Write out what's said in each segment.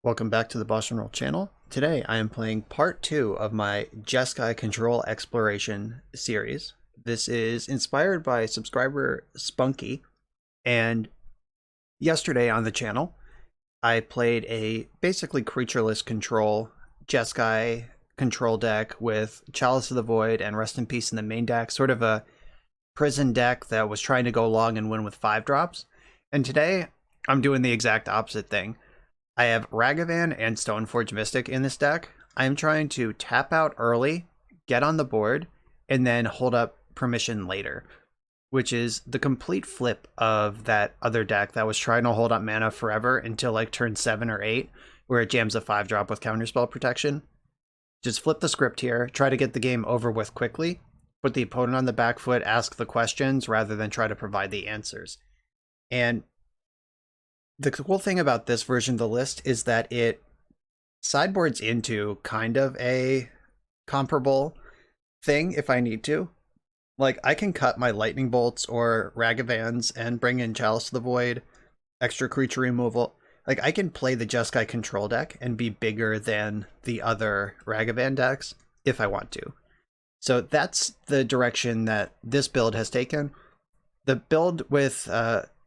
Welcome back to the BoshNRoll channel. Today I am playing part 2 of my Jeskai control exploration series. This is inspired by subscriber Spunky, and yesterday on the channel I played a basically creatureless control Jeskai control deck with Chalice of the Void and Rest in Peace in the main deck, sort of a prison deck that was trying to go long and win with 5 drops. And today I'm doing the exact opposite thing. I have Ragavan and Stoneforge Mystic in this deck. I'm trying to tap out early, get on the board, and then hold up permission later, which is the complete flip of that other deck that was trying to hold up mana forever until like turn 7 or 8, where it jams a 5-drop with counterspell protection. Just flip the script here, try to get the game over with quickly, put the opponent on the back foot, ask the questions rather than try to provide the answers. And the cool thing about this version of the list is that it sideboards into kind of a comparable thing if I need to. Like, I can cut my Lightning Bolts or Ragavans and bring in Chalice of the Void, extra creature removal. Like, I can play the Jeskai control deck and be bigger than the other Ragavan decks if I want to. So that's the direction that this build has taken. The build with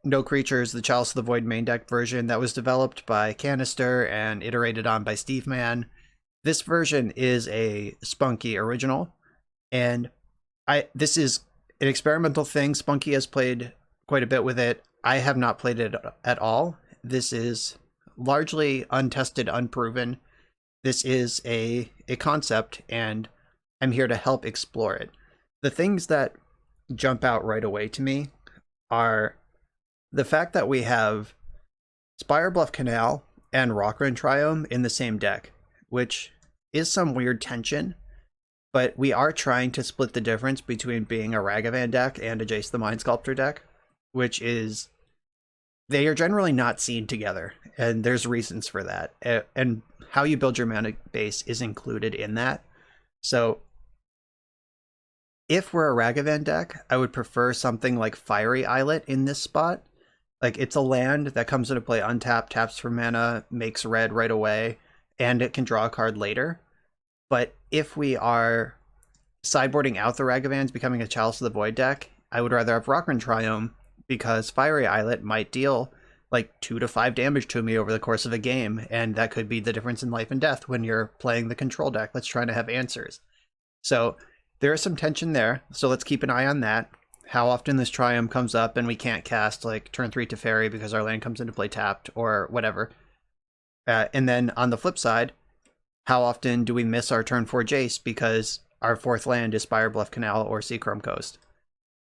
no creatures, the Chalice of the Void main deck version that was developed by Canister and iterated on by Steve Mann. This version is a Spunky original, and this is an experimental thing. Spunky has played quite a bit with it. I have not played it at all. This is largely untested, unproven. This is a concept, and I'm here to help explore it. The things that jump out right away to me are the fact that we have Spirebluff Canal and Rockran Triome in the same deck, which is some weird tension, but we are trying to split the difference between being a Ragavan deck and a Jace the Mind Sculptor deck, which is, they are generally not seen together, and there's reasons for that. And how you build your mana base is included in that. So if we're a Ragavan deck, I would prefer something like Fiery Islet in this spot. Like, it's a land that comes into play untapped, taps for mana, makes red right away, and it can draw a card later. But if we are sideboarding out the Ragavans, becoming a Chalice of the Void deck, I would rather have Rockran Triome, because Fiery Islet might deal like 2 to 5 damage to me over the course of a game, and that could be the difference in life and death when you're playing the control deck that's trying to have answers. So there is some tension there, so let's keep an eye on that. How often this Triumph comes up and we can't cast like turn 3 Teferi because our land comes into play tapped or whatever. And then on the flip side, how often do we miss our turn 4 Jace because our 4th land is Spirebluff Canal or Seachrome Coast?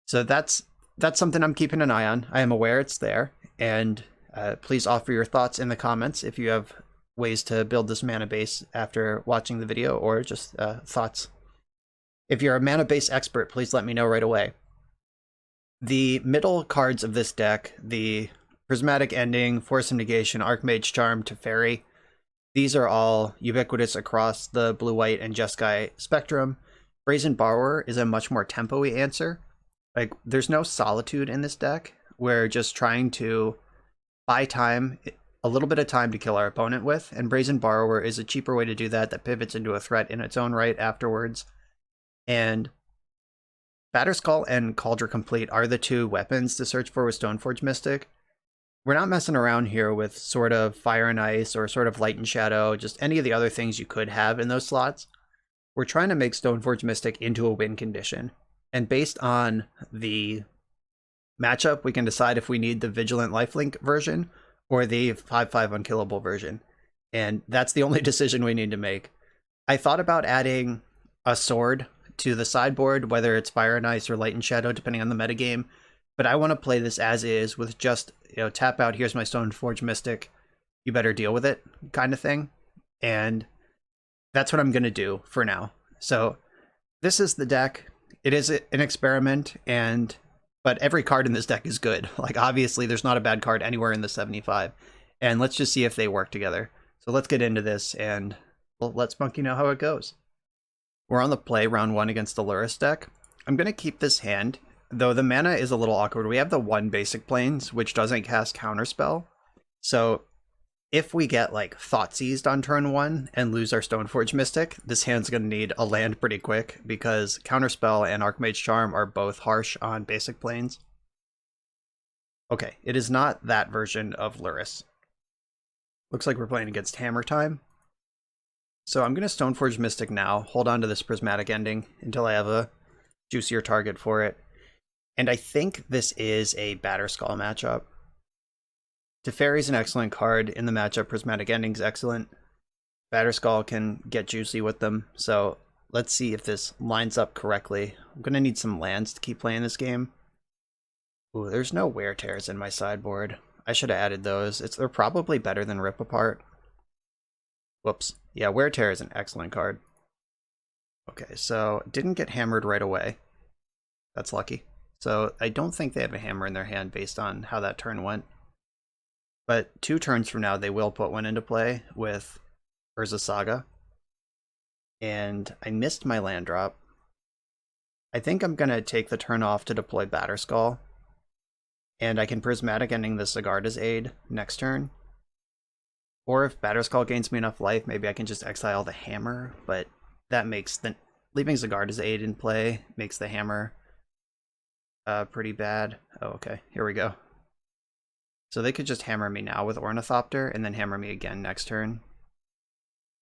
So that's something I'm keeping an eye on. I am aware it's there, and please offer your thoughts in the comments if you have ways to build this mana base after watching the video, or just thoughts. If you're a mana base expert, please let me know right away. The middle cards of this deck, the Prismatic Ending, Force of Negation, Archmage Charm, Teferi, these are all ubiquitous across the blue-white and Jeskai spectrum. Brazen Borrower is a much more tempo-y answer. Like, there's no solitude in this deck. We're just trying to buy time, a little bit of time to kill our opponent with, and Brazen Borrower is a cheaper way to do that pivots into a threat in its own right afterwards. And Batterskull and Cauldron Complete are the 2 weapons to search for with Stoneforge Mystic. We're not messing around here with sort of Fire and Ice or sort of Light and Shadow, just any of the other things you could have in those slots. We're trying to make Stoneforge Mystic into a win condition. And based on the matchup, we can decide if we need the Vigilant Lifelink version or the 5/5 unkillable version. And that's the only decision we need to make. I thought about adding a sword to the sideboard, whether it's Fire and Ice or Light and Shadow, depending on the metagame. But I want to play this as is with just, tap out, here's my Stoneforge Mystic, you better deal with it kind of thing. And that's what I'm going to do for now. So this is the deck. It is an experiment, but every card in this deck is good. Like, obviously, there's not a bad card anywhere in the 75. And let's just see if they work together. So let's get into this, and we'll let Spunky know how it goes. We're on the play round 1 against the Lurrus deck. I'm going to keep this hand, though the mana is a little awkward. We have the 1 basic planes, which doesn't cast Counterspell. So if we get like Thought Seized on turn 1 and lose our Stoneforge Mystic, this hand's going to need a land pretty quick because Counterspell and Archmage Charm are both harsh on basic planes. Okay, it is not that version of Lurrus. Looks like we're playing against Hammer Time. So I'm going to Stoneforge Mystic now, hold on to this Prismatic Ending until I have a juicier target for it. And I think this is a Batterskull matchup. Teferi's an excellent card in the matchup. Prismatic Ending's excellent. Batterskull can get juicy with them. So let's see if this lines up correctly. I'm going to need some lands to keep playing this game. Ooh, there's no Wear Tears in my sideboard. I should have added those. They're probably better than Rip Apart. Whoops. Yeah, Wear Tear is an excellent card. Okay, so didn't get hammered right away. That's lucky. So I don't think they have a hammer in their hand based on how that turn went. But 2 turns from now, they will put one into play with Urza Saga. And I missed my land drop. I think I'm going to take the turn off to deploy Batterskull. And I can Prismatic Ending the Sigarda's Aid next turn. Or if Batterskull gains me enough life, maybe I can just exile the hammer. But that makes the leaving Sigarda's Aid in play makes the hammer pretty bad. Oh, okay. Here we go. So they could just hammer me now with Ornithopter and then hammer me again next turn.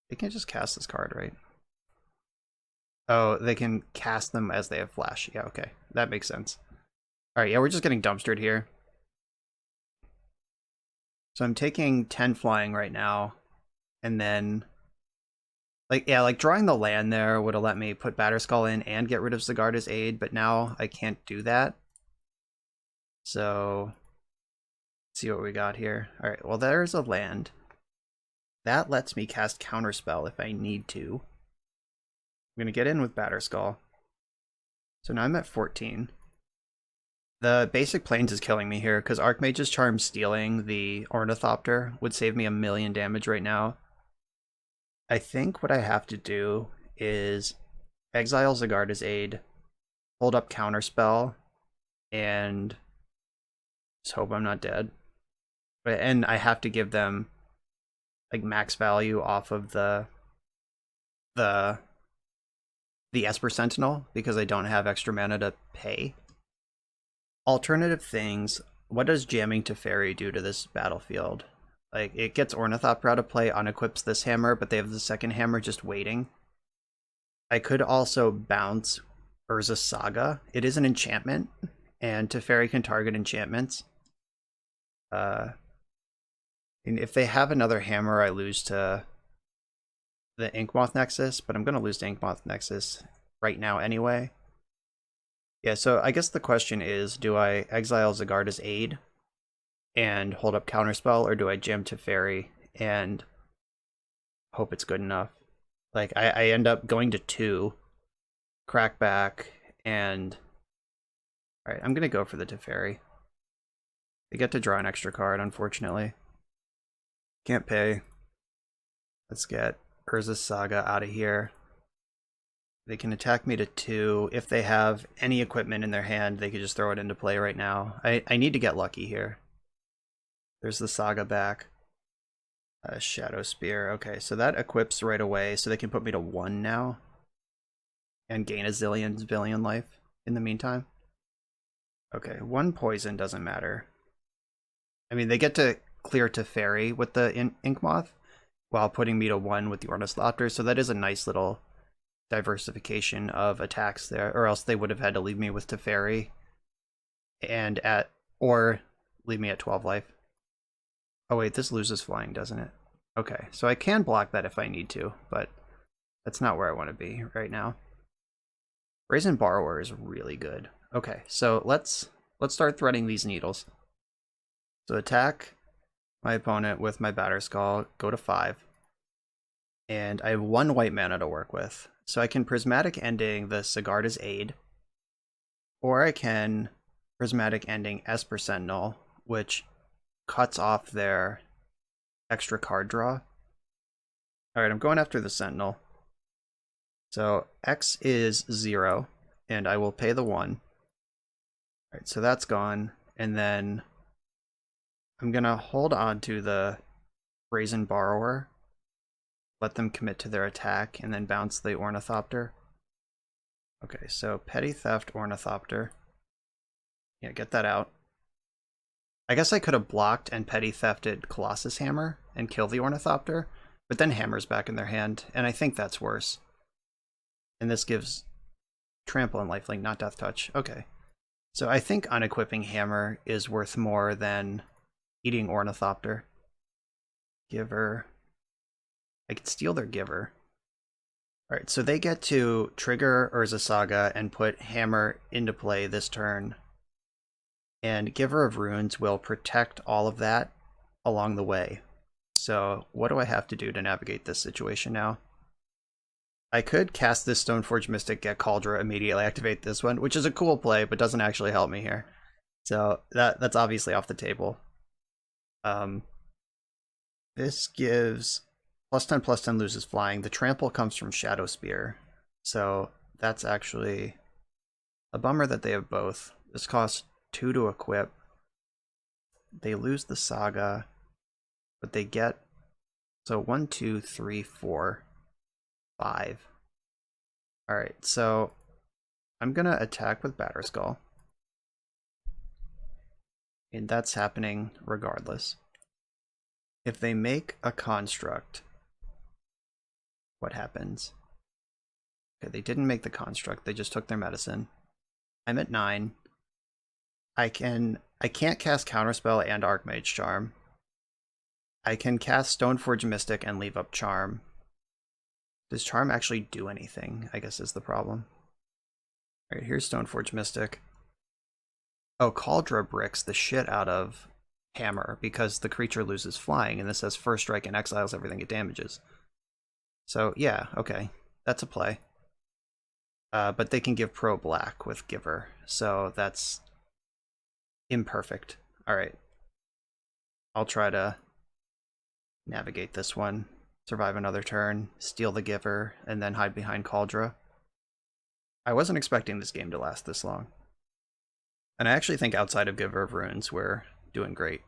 They can just cast this card, right? Oh, they can cast them as they have flash. Yeah, okay. That makes sense. Alright, yeah, we're just getting dumpstered here. So I'm taking 10 flying right now. And then... like drawing the land there would have let me put Batterskull in and get rid of Sigarda's Aid, but now I can't do that. So... let's see what we got here. Alright, well there's a land. That lets me cast Counterspell if I need to. I'm going to get in with Batterskull. So now I'm at 14. The basic planes is killing me here, because Archmage's Charm stealing the Ornithopter would save me 1,000,000 damage right now. I think what I have to do is exile Sigarda's Aid, hold up Counterspell, and just hope I'm not dead. And I have to give them like max value off of the Esper Sentinel because I don't have extra mana to pay. Alternative things. What does jamming Teferi do to this battlefield? Like, it gets Ornithopter out of play, unequips this hammer, but they have the second hammer just waiting. I could also bounce Urza Saga. It is an enchantment, and Teferi can target enchantments. And if they have another hammer, I lose to the Inkmoth Nexus, but I'm going to lose to Inkmoth Nexus right now anyway. Yeah, so I guess the question is, do I exile Sigarda's Aid and hold up Counterspell, or do I jam Teferi and hope it's good enough? Like, I end up going to 2, crack back, and... alright, I'm going to go for the Teferi. They get to draw an extra card, unfortunately. Can't pay. Let's get Urza Saga out of here. They can attack me to 2. If they have any equipment in their hand, they could just throw it into play right now. I need to get lucky here. There's the Saga back. Shadow Spear. Okay, so that equips right away, so they can put me to 1 now. And gain a zillion life in the meantime. Okay, 1 poison doesn't matter. I mean, they get to clear Teferi with the Inkmoth while putting me to 1 with the Ornithopter, so that is a nice little diversification of attacks there, or else they would have had to leave me with Teferi and or leave me at 12 life. Oh wait, this loses flying, doesn't it? Okay, so I can block that if I need to, but that's not where I want to be right now. Brazen Borrower is really good. Okay, so let's start threading these needles. So attack my opponent with my Batterskull, go to 5. And I have 1 white mana to work with. So I can Prismatic Ending the Sigarda's Aid, or I can Prismatic Ending Esper Sentinel, which cuts off their extra card draw. Alright, I'm going after the Sentinel. So X is 0, and I will pay the 1. Alright, so that's gone, and then I'm gonna hold on to the Brazen Borrower. Let them commit to their attack, and then bounce the Ornithopter. Okay, so Petty Theft, Ornithopter. Yeah, get that out. I guess I could have blocked and Petty Thefted Colossus Hammer and kill the Ornithopter, but then Hammer's back in their hand, and I think that's worse. And this gives Trample and Lifelink, not Death Touch. Okay. So I think unequipping Hammer is worth more than eating Ornithopter. Giver. I could steal their Giver. Alright, so they get to trigger Urza Saga and put Hammer into play this turn. And Giver of Runes will protect all of that along the way. So what do I have to do to navigate this situation now? I could cast this Stoneforge Mystic, get Cauldron, immediately activate this one, which is a cool play, but doesn't actually help me here. So that's obviously off the table. This gives +10/+10 loses flying. The trample comes from Shadow Spear. So that's actually a bummer that they have both. This costs 2 to equip. They lose the Saga, but they get, so 1, 2, 3, 4, 5. Alright, so I'm gonna attack with Batterskull. And that's happening regardless. If they make a construct, what happens? Okay, they didn't make the construct, they just took their medicine. I'm at 9. I can't cast Counterspell and Archmage Charm. I can cast Stoneforge Mystic and leave up Charm. Does Charm actually do anything, I guess is the problem. Alright, here's Stoneforge Mystic. Oh, Cauldron bricks the shit out of Hammer because the creature loses flying, and this says first strike and exiles everything it damages. So yeah, okay, that's a play. But they can give pro black with Giver, so that's imperfect. Alright. I'll try to navigate this one, survive another turn, steal the Giver, and then hide behind Cauldron. I wasn't expecting this game to last this long. And I actually think outside of Giver of Runes, we're doing great.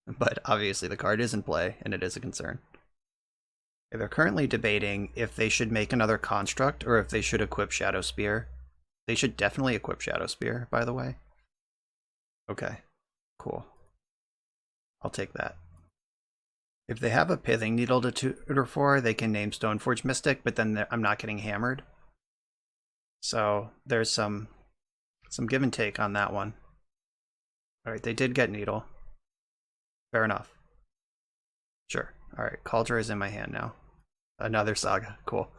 But obviously the card is in play, and it is a concern. They're currently debating if they should make another construct or if they should equip Shadow Spear. They should definitely equip Shadow Spear, by the way. Okay, cool. I'll take that. If they have a Pithing Needle to tutor for, they can name Stoneforge Mystic, but then I'm not getting hammered. So there's some give and take on that one. Alright, they did get Needle. Fair enough. Sure. Alright, Cauldron is in my hand now. Another Saga. Cool.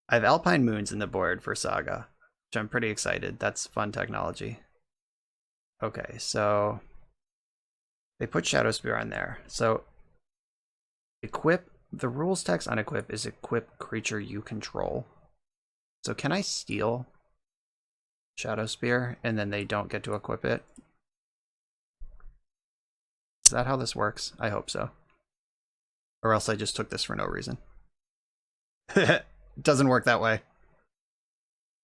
I have Alpine Moons in the board for Saga, which I'm pretty excited. That's fun technology. Okay, so they put Shadow Spear on there. So equip, the rules text on equip is equip creature you control. So can I steal Shadow Spear and then they don't get to equip it? Is that how this works? I hope so. Or else I just took this for no reason. It doesn't work that way.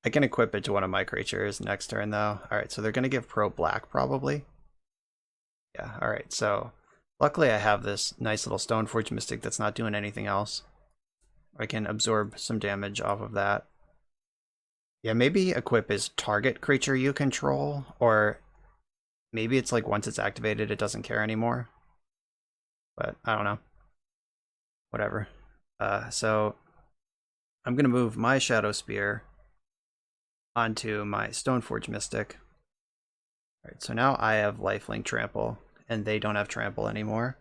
I can equip it to one of my creatures next turn though. Alright, so they're going to give pro black probably. Yeah, alright, so luckily I have this nice little Stoneforge Mystic that's not doing anything else. I can absorb some damage off of that. Yeah, maybe equip is target creature you control, or maybe it's like once it's activated it doesn't care anymore. But I don't know. Whatever. So I'm gonna move my Shadow Spear onto my Stoneforge Mystic. Alright, so now I have Lifelink Trample, and they don't have Trample anymore.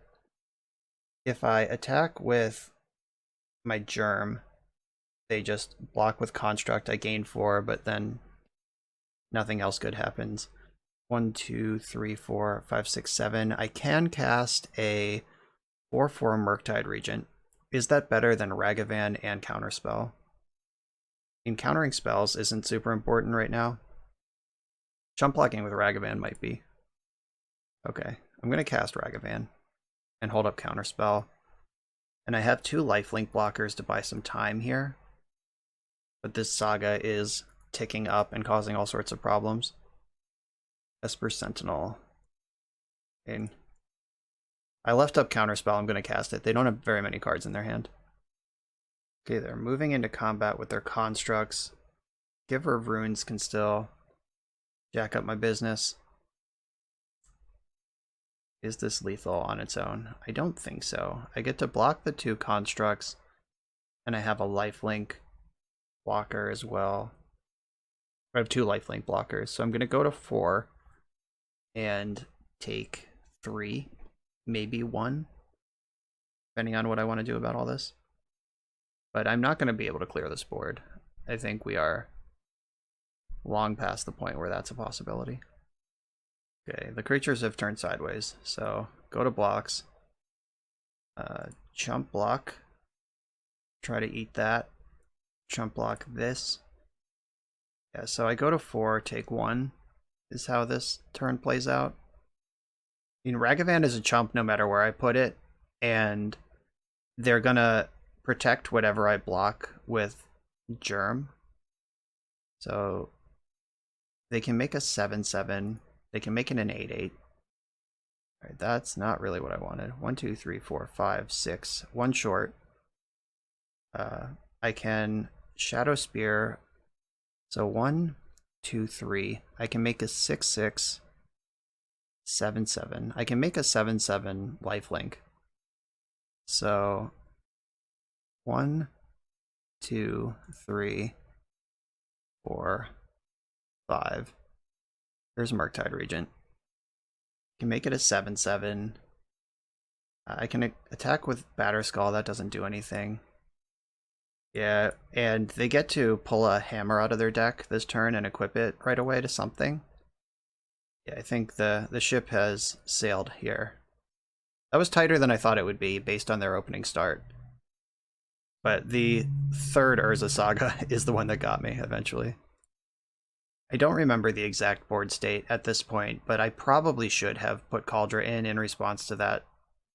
If I attack with my Germ, they just block with Construct. I gain 4, but then nothing else good happens. 1, 2, 3, 4, 5, 6, 7. I can cast a 4/4 Murktide Regent. Is that better than Ragavan and Counterspell? Encountering spells isn't super important right now. Jump blocking with Ragavan might be. Okay, I'm going to cast Ragavan and hold up Counterspell. And I have 2 lifelink blockers to buy some time here. But this Saga is ticking up and causing all sorts of problems. Esper Sentinel. And I left up Counterspell, I'm going to cast it. They don't have very many cards in their hand. Okay, they're moving into combat with their constructs. Giver of Runes can still jack up my business. Is this lethal on its own? I don't think so. I get to block the 2 constructs, and I have a lifelink blocker as well. I have 2 lifelink blockers, so I'm going to go to 4 and take 3, maybe 1, depending on what I want to do about all this. But I'm not going to be able to clear this board. I think we are long past the point where that's a possibility. Okay, the creatures have turned sideways, so go to blocks. Chump block. Try to eat that. Chump block this. Yeah, so I go to 4, take 1, is how this turn plays out. I mean, Ragavan is a chump no matter where I put it, and they're gonna protect whatever I block with Germ. So they can make a 7/7. They can make it an 8/8. Alright, that's not really what I wanted. 1, 2, 3, 4, 5, 6. 1 short. I can Shadow Spear. So 1, 2, 3. I can make a 6/6. 7/7. I can make a 7/7 lifelink. So 1, 2, 3, 4, 5. There's Murktide Regent. I can make it a 7/7. I can attack with Batterskull. That doesn't do anything. Yeah, and they get to pull a hammer out of their deck this turn and equip it right away to something. Yeah, I think the ship has sailed here. That was tighter than I thought it would be based on their opening start. But the 3rd Urza Saga is the one that got me eventually. I don't remember the exact board state at this point, but I probably should have put Kaldra in response to that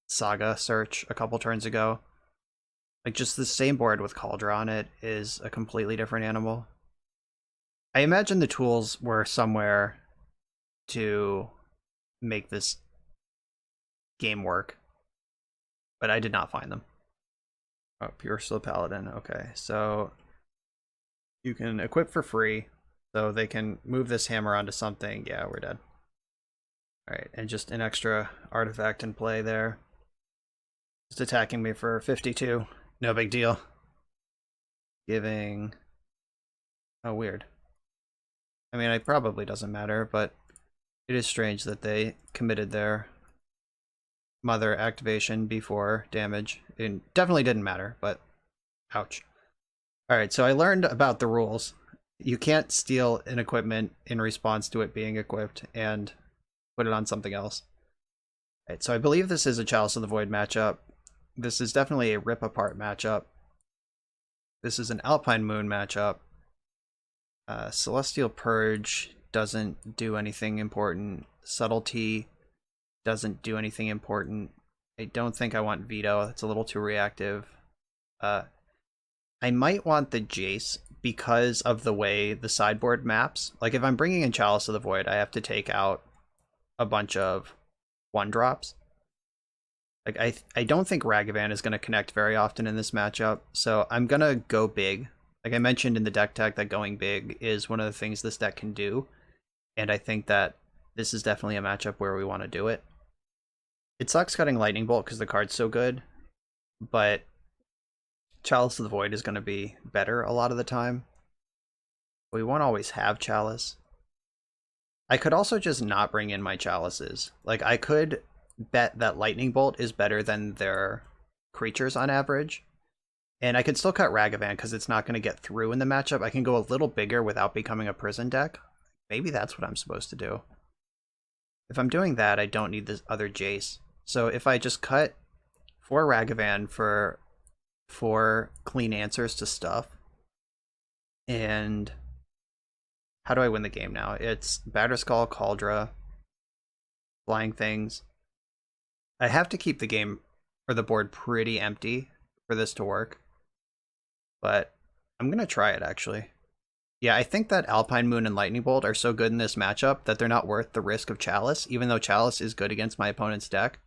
Saga search a couple turns ago. Like, just the same board with Kaldra on it is a completely different animal. I imagine the tools were somewhere to make this game work, but I did not find them. Oh, Pure Slow Paladin. Okay, so you can equip for free, so they can move this hammer onto something. Yeah, we're dead. Alright, and just an extra artifact in play there. Just attacking me for 52. No big deal. Giving... Oh, weird. I mean, it probably doesn't matter, but it is strange that they committed their mother activation before damage. It definitely didn't matter, but ouch. Alright, so I learned about the rules. You can't steal an equipment in response to it being equipped and put it on something else. Alright, so I believe this is a Chalice of the Void matchup. This is definitely a Rip Apart matchup. This is an Alpine Moon matchup. Celestial Purge doesn't do anything important. Subtlety doesn't do anything important. I don't think I want Veto. It's a little too reactive. I might want the Jace because of the way the sideboard maps. Like, if I'm bringing in Chalice of the Void, I have to take out a bunch of 1-drops. Like, I don't think Ragavan is going to connect very often in this matchup, so I'm going to go big. Like I mentioned in the deck tech, that going big is one of the things this deck can do, and I think that this is definitely a matchup where we want to do it. It sucks cutting Lightning Bolt because the card's so good, but Chalice of the Void is going to be better a lot of the time. We won't always have Chalice. I could also just not bring in my Chalices. Like, I could bet that Lightning Bolt is better than their creatures on average, and I could still cut Ragavan because it's not going to get through in the matchup. I can go a little bigger without becoming a prison deck. Maybe that's what I'm supposed to do. If I'm doing that, I don't need this other Jace. So if I just cut 4 Ragavan for 4 clean answers to stuff, and how do I win the game now? It's Batterskull, Kaldra, flying things. I have to keep the game or the board pretty empty for this to work, but I'm gonna try it actually. Yeah, I think that Alpine Moon and Lightning Bolt are so good in this matchup that they're not worth the risk of Chalice, even though Chalice is good against my opponent's deck.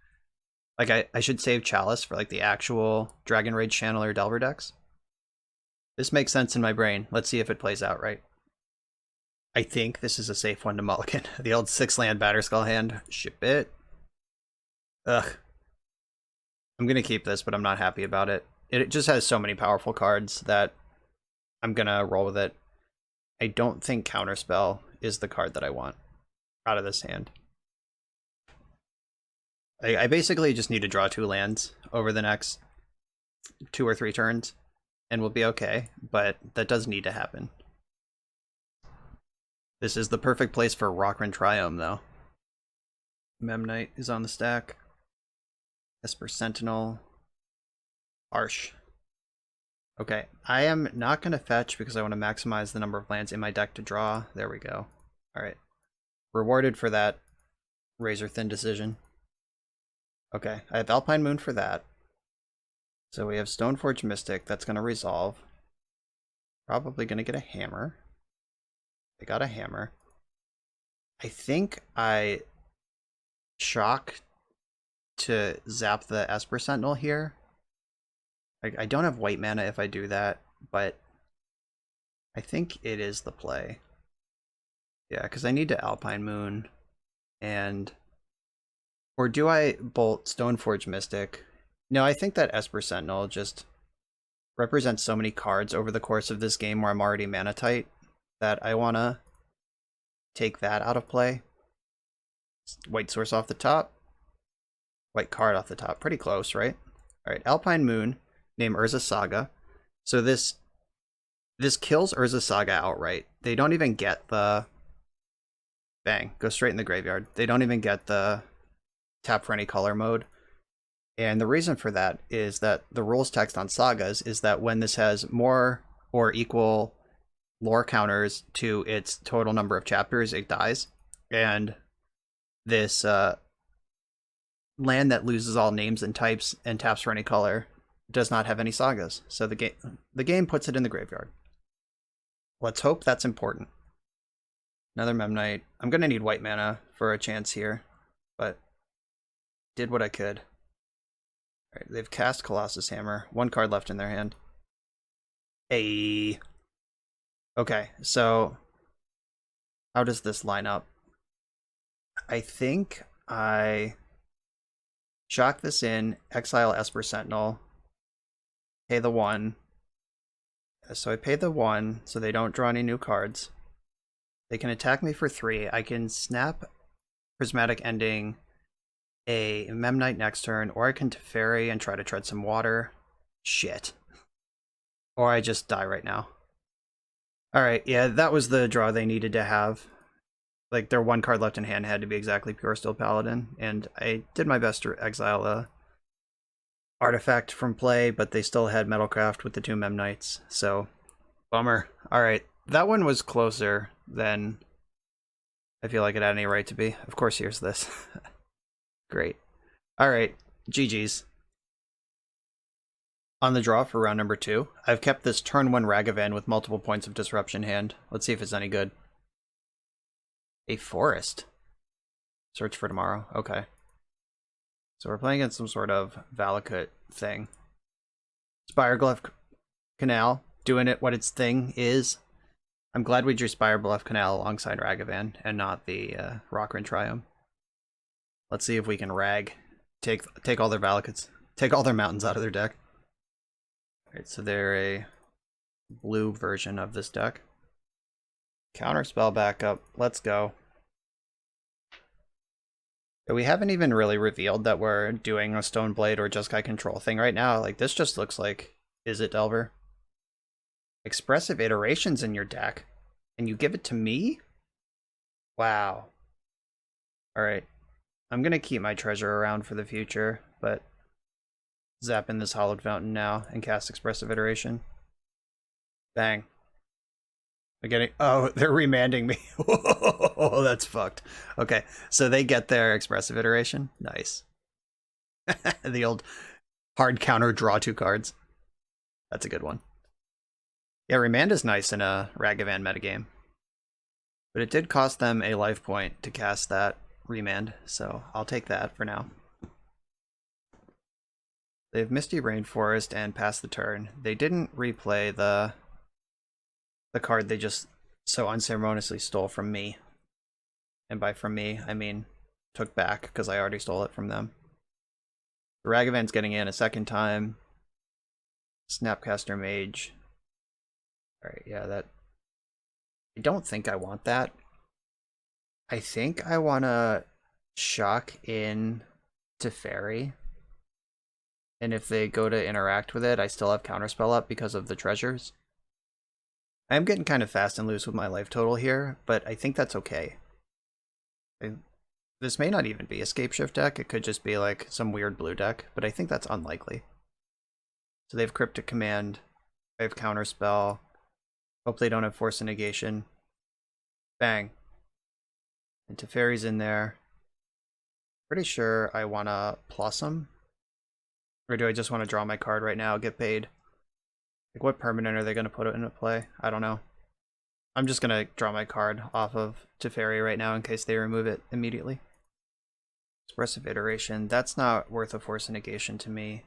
Like, I should save Chalice for, like, the actual Dragon Rage Channeler Delver decks. This makes sense in my brain. Let's see if it plays out right. I think this is a safe one to mulligan. The old 6-land Batterskull hand. Ship it. Ugh. I'm going to keep this, but I'm not happy about it. It just has so many powerful cards that I'm going to roll with it. I don't think Counterspell is the card that I want out of this hand. I basically just need to draw 2 lands over the next 2 or 3 turns, and we'll be okay, but that does need to happen. This is the perfect place for Ragavan Triome, though. Memnite is on the stack. Esper Sentinel. Harsh. Okay, I am not going to fetch because I want to maximize the number of lands in my deck to draw. There we go. Alright. Rewarded for that razor-thin decision. Okay, I have Alpine Moon for that. So we have Stoneforge Mystic. That's going to resolve. Probably going to get a hammer. I got a hammer. I think I shock to zap the Esper Sentinel here. I don't have white mana if I do that, but I think it is the play. Yeah, because I need to Alpine Moon, and... Or do I bolt Stoneforge Mystic? No, I think that Esper Sentinel just represents so many cards over the course of this game where I'm already mana tight that I want to take that out of play. White source off the top. White card off the top. Pretty close, right? Alright, Alpine Moon, name Urza Saga. So this kills Urza Saga outright. They don't even get the... Bang, go straight in the graveyard. They don't even get the tap for any color mode. And the reason for that is that the rules text on Sagas is that when this has more or equal lore counters to its total number of chapters, it dies. And this land that loses all names and types and taps for any color does not have any Sagas. So the game puts it in the graveyard. Let's hope that's important. Another Memnite. I'm going to need white mana for a chance here, but did what I could. Alright, they've cast Colossus Hammer. 1 card left in their hand. Hey. Okay, so how does this line up? I think I shock this in, exile Esper Sentinel, pay the 1. So I pay the 1 so they don't draw any new cards. They can attack me for 3. I can snap Prismatic Ending a Memnite next turn, or I can Teferi and try to tread some water. Shit. Or I just die right now. Alright, yeah, that was the draw they needed to have. Like, their 1 card left in hand had to be exactly Pure Steel Paladin, and I did my best to exile a artifact from play, but they still had Metalcraft with the 2 Memnites, so bummer. Alright, that one was closer than I feel like it had any right to be. Of course, here's this. Great. Alright, GG's. On the draw for round number 2, I've kept this turn 1 Ragavan with multiple points of disruption hand. Let's see if it's any good. A forest. Search for tomorrow. Okay. So we're playing against some sort of Valakut thing. Spireglyph Canal, doing it what its thing is. I'm glad we drew Spirebluff Canal alongside Ragavan and not the Ragavan Triome. Let's see if we can take all their Valakuts, take all their mountains out of their deck. Alright, so they're a blue version of this deck. Counterspell backup. Let's go. We haven't even really revealed that we're doing a Stoneblade or Jeskai control thing right now. Like, this just looks like, is it Delver? Expressive Iterations in your deck, and you give it to me? Wow. Alright. I'm gonna keep my treasure around for the future, but zap in this Hallowed Fountain now and cast Expressive Iteration. Bang. Oh, they're remanding me. Oh, that's fucked. Okay, so they get their Expressive Iteration. Nice. The old hard counter draw 2 cards. That's a good one. Yeah, remand is nice in a Ragavan metagame. But it did cost them a life point to cast that remand, so I'll take that for now. They have Misty Rainforest and pass the turn. They didn't replay the card they just so unceremoniously stole from me. And by from me, I mean took back, because I already stole it from them. Ragavan's getting in a second time. Snapcaster Mage. Alright, yeah, that... I don't think I want that. I think I want to shock in to Fairy. And if they go to interact with it, I still have Counterspell up because of the treasures. I am getting kind of fast and loose with my life total here, but I think that's okay. This may not even be a Scapeshift deck, it could just be like some weird blue deck, but I think that's unlikely. So they have Cryptic Command, I have Counterspell, hope they don't have Force of Negation. Bang. And Teferi's in there. Pretty sure I want to plus them. Or do I just want to draw my card right now, get paid? Like, what permanent are they going to put into play? I don't know. I'm just going to draw my card off of Teferi right now in case they remove it immediately. Expressive Iteration. That's not worth a Force of Negation to me.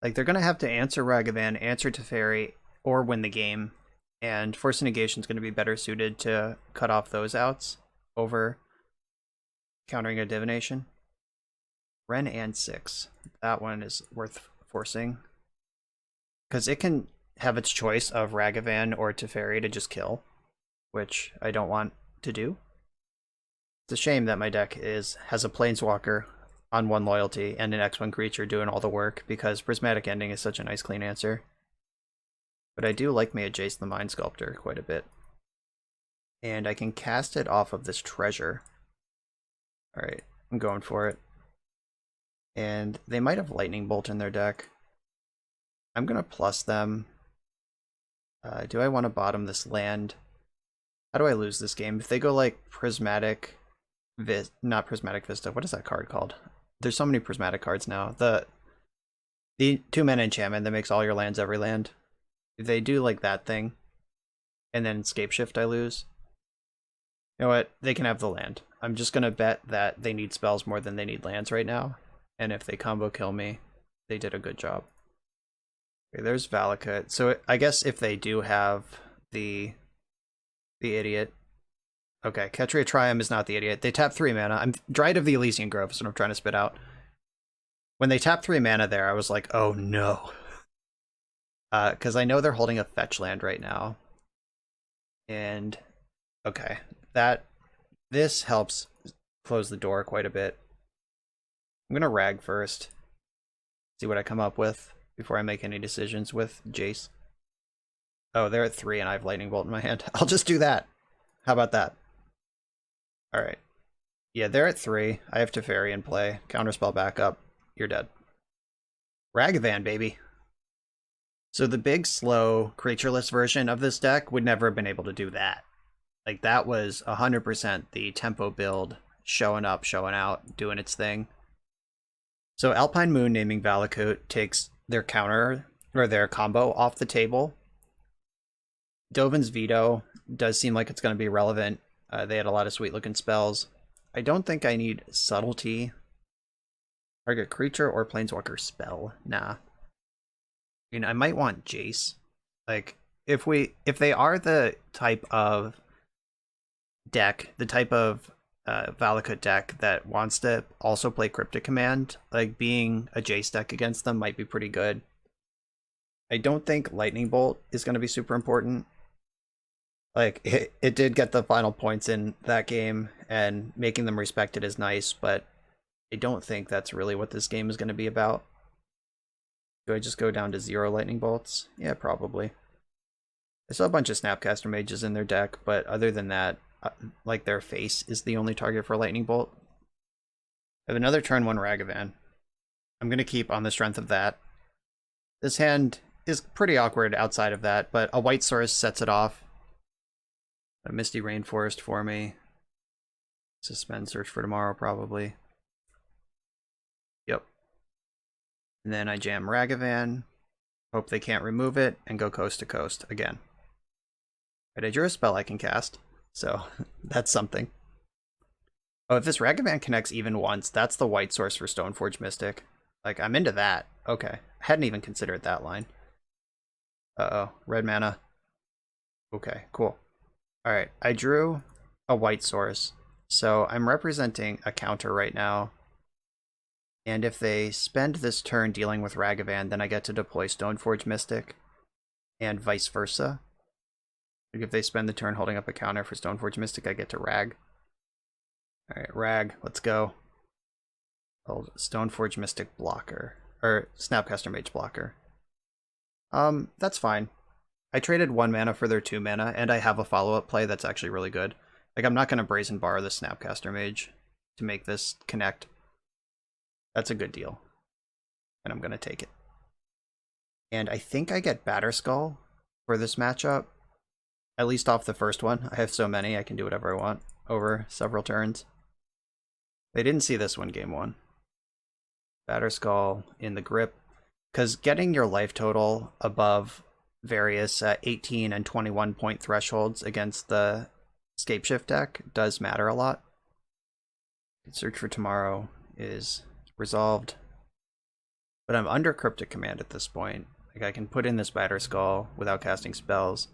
Like, they're going to have to answer Ragavan, answer Teferi, or win the game. And Force of Negation is going to be better suited to cut off those outs over countering a Divination. Ren and 6. That one is worth forcing. Because it can have its choice of Ragavan or Teferi to just kill, which I don't want to do. It's a shame that my deck has a Planeswalker on 1 loyalty and an X1 creature doing all the work, because Prismatic Ending is such a nice clean answer. But I do like me a Jace the Mind Sculptor quite a bit. And I can cast it off of this treasure. Alright, I'm going for it. And they might have Lightning Bolt in their deck. I'm going to plus them. Do I want to bottom this land? How do I lose this game? If they go like Prismatic... not Prismatic Vista, what is that card called? There's so many Prismatic cards now. The 2-mana enchantment that makes all your lands every land. If they do like that thing, and then Scapeshift I lose, you know what? They can have the land. I'm just going to bet that they need spells more than they need lands right now. And if they combo kill me, they did a good job. Okay, there's Valakut. So I guess if they do have the idiot. Okay, Ketria Triumph is not the idiot. They tap 3 mana. I'm Dryad of the Elysian Grove is what I'm trying to spit out. When they tap 3 mana there, I was like, oh no. Because I know they're holding a fetch land right now. And, okay, this helps close the door quite a bit. I'm going to rag first. See what I come up with before I make any decisions with Jace. Oh, they're at 3 and I have Lightning Bolt in my hand. I'll just do that. How about that? Alright. Yeah, they're at 3. I have Teferi in play. Counterspell back up. You're dead. Ragavan, baby. So the big, slow, creatureless version of this deck would never have been able to do that. Like, that was 100% the tempo build, showing up, showing out, doing its thing. So Alpine Moon naming Valakut takes their counter, or their combo, off the table. Dovin's Veto does seem like it's going to be relevant. They had a lot of sweet-looking spells. I don't think I need Subtlety. Target creature or Planeswalker spell. Nah. I mean, I might want Jace. Like, if they are the type of deck, the type of Valakut deck that wants to also play Cryptic Command, like, being a Jace deck against them might be pretty good. I don't think Lightning Bolt is going to be super important. Like, it did get the final points in that game, and making them respected is nice, but I don't think that's really what this game is going to be about. Do I just go down to 0 Lightning Bolts? Yeah, probably. I saw a bunch of Snapcaster Mages in their deck, but other than that, like, their face is the only target for Lightning Bolt. I have another turn 1 Ragavan. I'm going to keep on the strength of that. This hand is pretty awkward outside of that, but a white source sets it off. A Misty Rainforest for me. Suspend Search for Tomorrow, probably. Yep. And then I jam Ragavan. Hope they can't remove it, and go coast to coast again. Right, I drew a spell I can cast, so that's something. Oh, if this Ragavan connects even once, that's the white source for Stoneforge Mystic. Like, I'm into that. Okay. Hadn't even considered that line. Uh-oh. Red mana. Okay, cool. Alright, I drew a white source. So I'm representing a counter right now. And if they spend this turn dealing with Ragavan, then I get to deploy Stoneforge Mystic. And vice versa. Like if they spend the turn holding up a counter for Stoneforge Mystic, I get to Rag. Alright, Rag, let's go. Hold Stoneforge Mystic blocker. Or Snapcaster Mage blocker. That's fine. I traded 1 mana for their 2 mana, and I have a follow-up play that's actually really good. Like, I'm not going to Brazen Bar the Snapcaster Mage to make this connect. That's a good deal. And I'm going to take it. And I think I get Batterskull for this matchup. At least off the first one. I have so many, I can do whatever I want over several turns. They didn't see this one game 1. Batterskull in the grip. Because getting your life total above various 18 and 21 point thresholds against the Scapeshift deck does matter a lot. Search for Tomorrow is resolved. But I'm under Cryptic Command at this point. Like, I can put in this Batterskull without casting spells.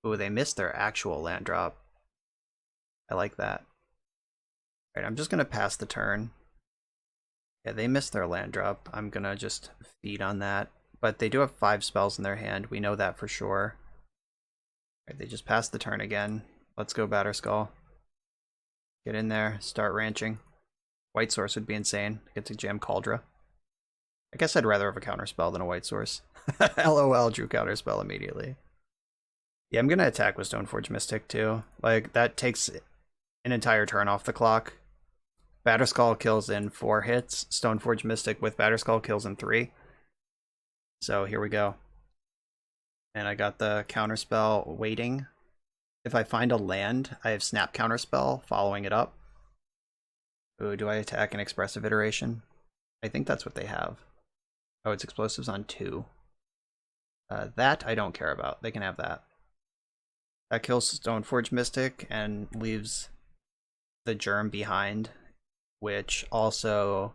Ooh, they missed their actual land drop. I like that. Alright, I'm just going to pass the turn. Yeah, they missed their land drop. I'm going to just feed on that. But they do have 5 spells in their hand. We know that for sure. Alright, they just passed the turn again. Let's go Batterskull. Get in there. Start ranching. White source would be insane. Get to jam Cauldra. I guess I'd rather have a counterspell than a white source. LOL, drew counterspell immediately. Yeah, I'm going to attack with Stoneforge Mystic too. Like, that takes an entire turn off the clock. Batterskull kills in 4 hits. Stoneforge Mystic with Batterskull kills in 3. So here we go. And I got the counterspell waiting. If I find a land, I have Snap Counterspell following it up. Ooh, do I attack an Expressive Iteration? I think that's what they have. Oh, it's explosives on 2. That I don't care about. They can have that. That kills Stoneforge Mystic and leaves the Germ behind, which also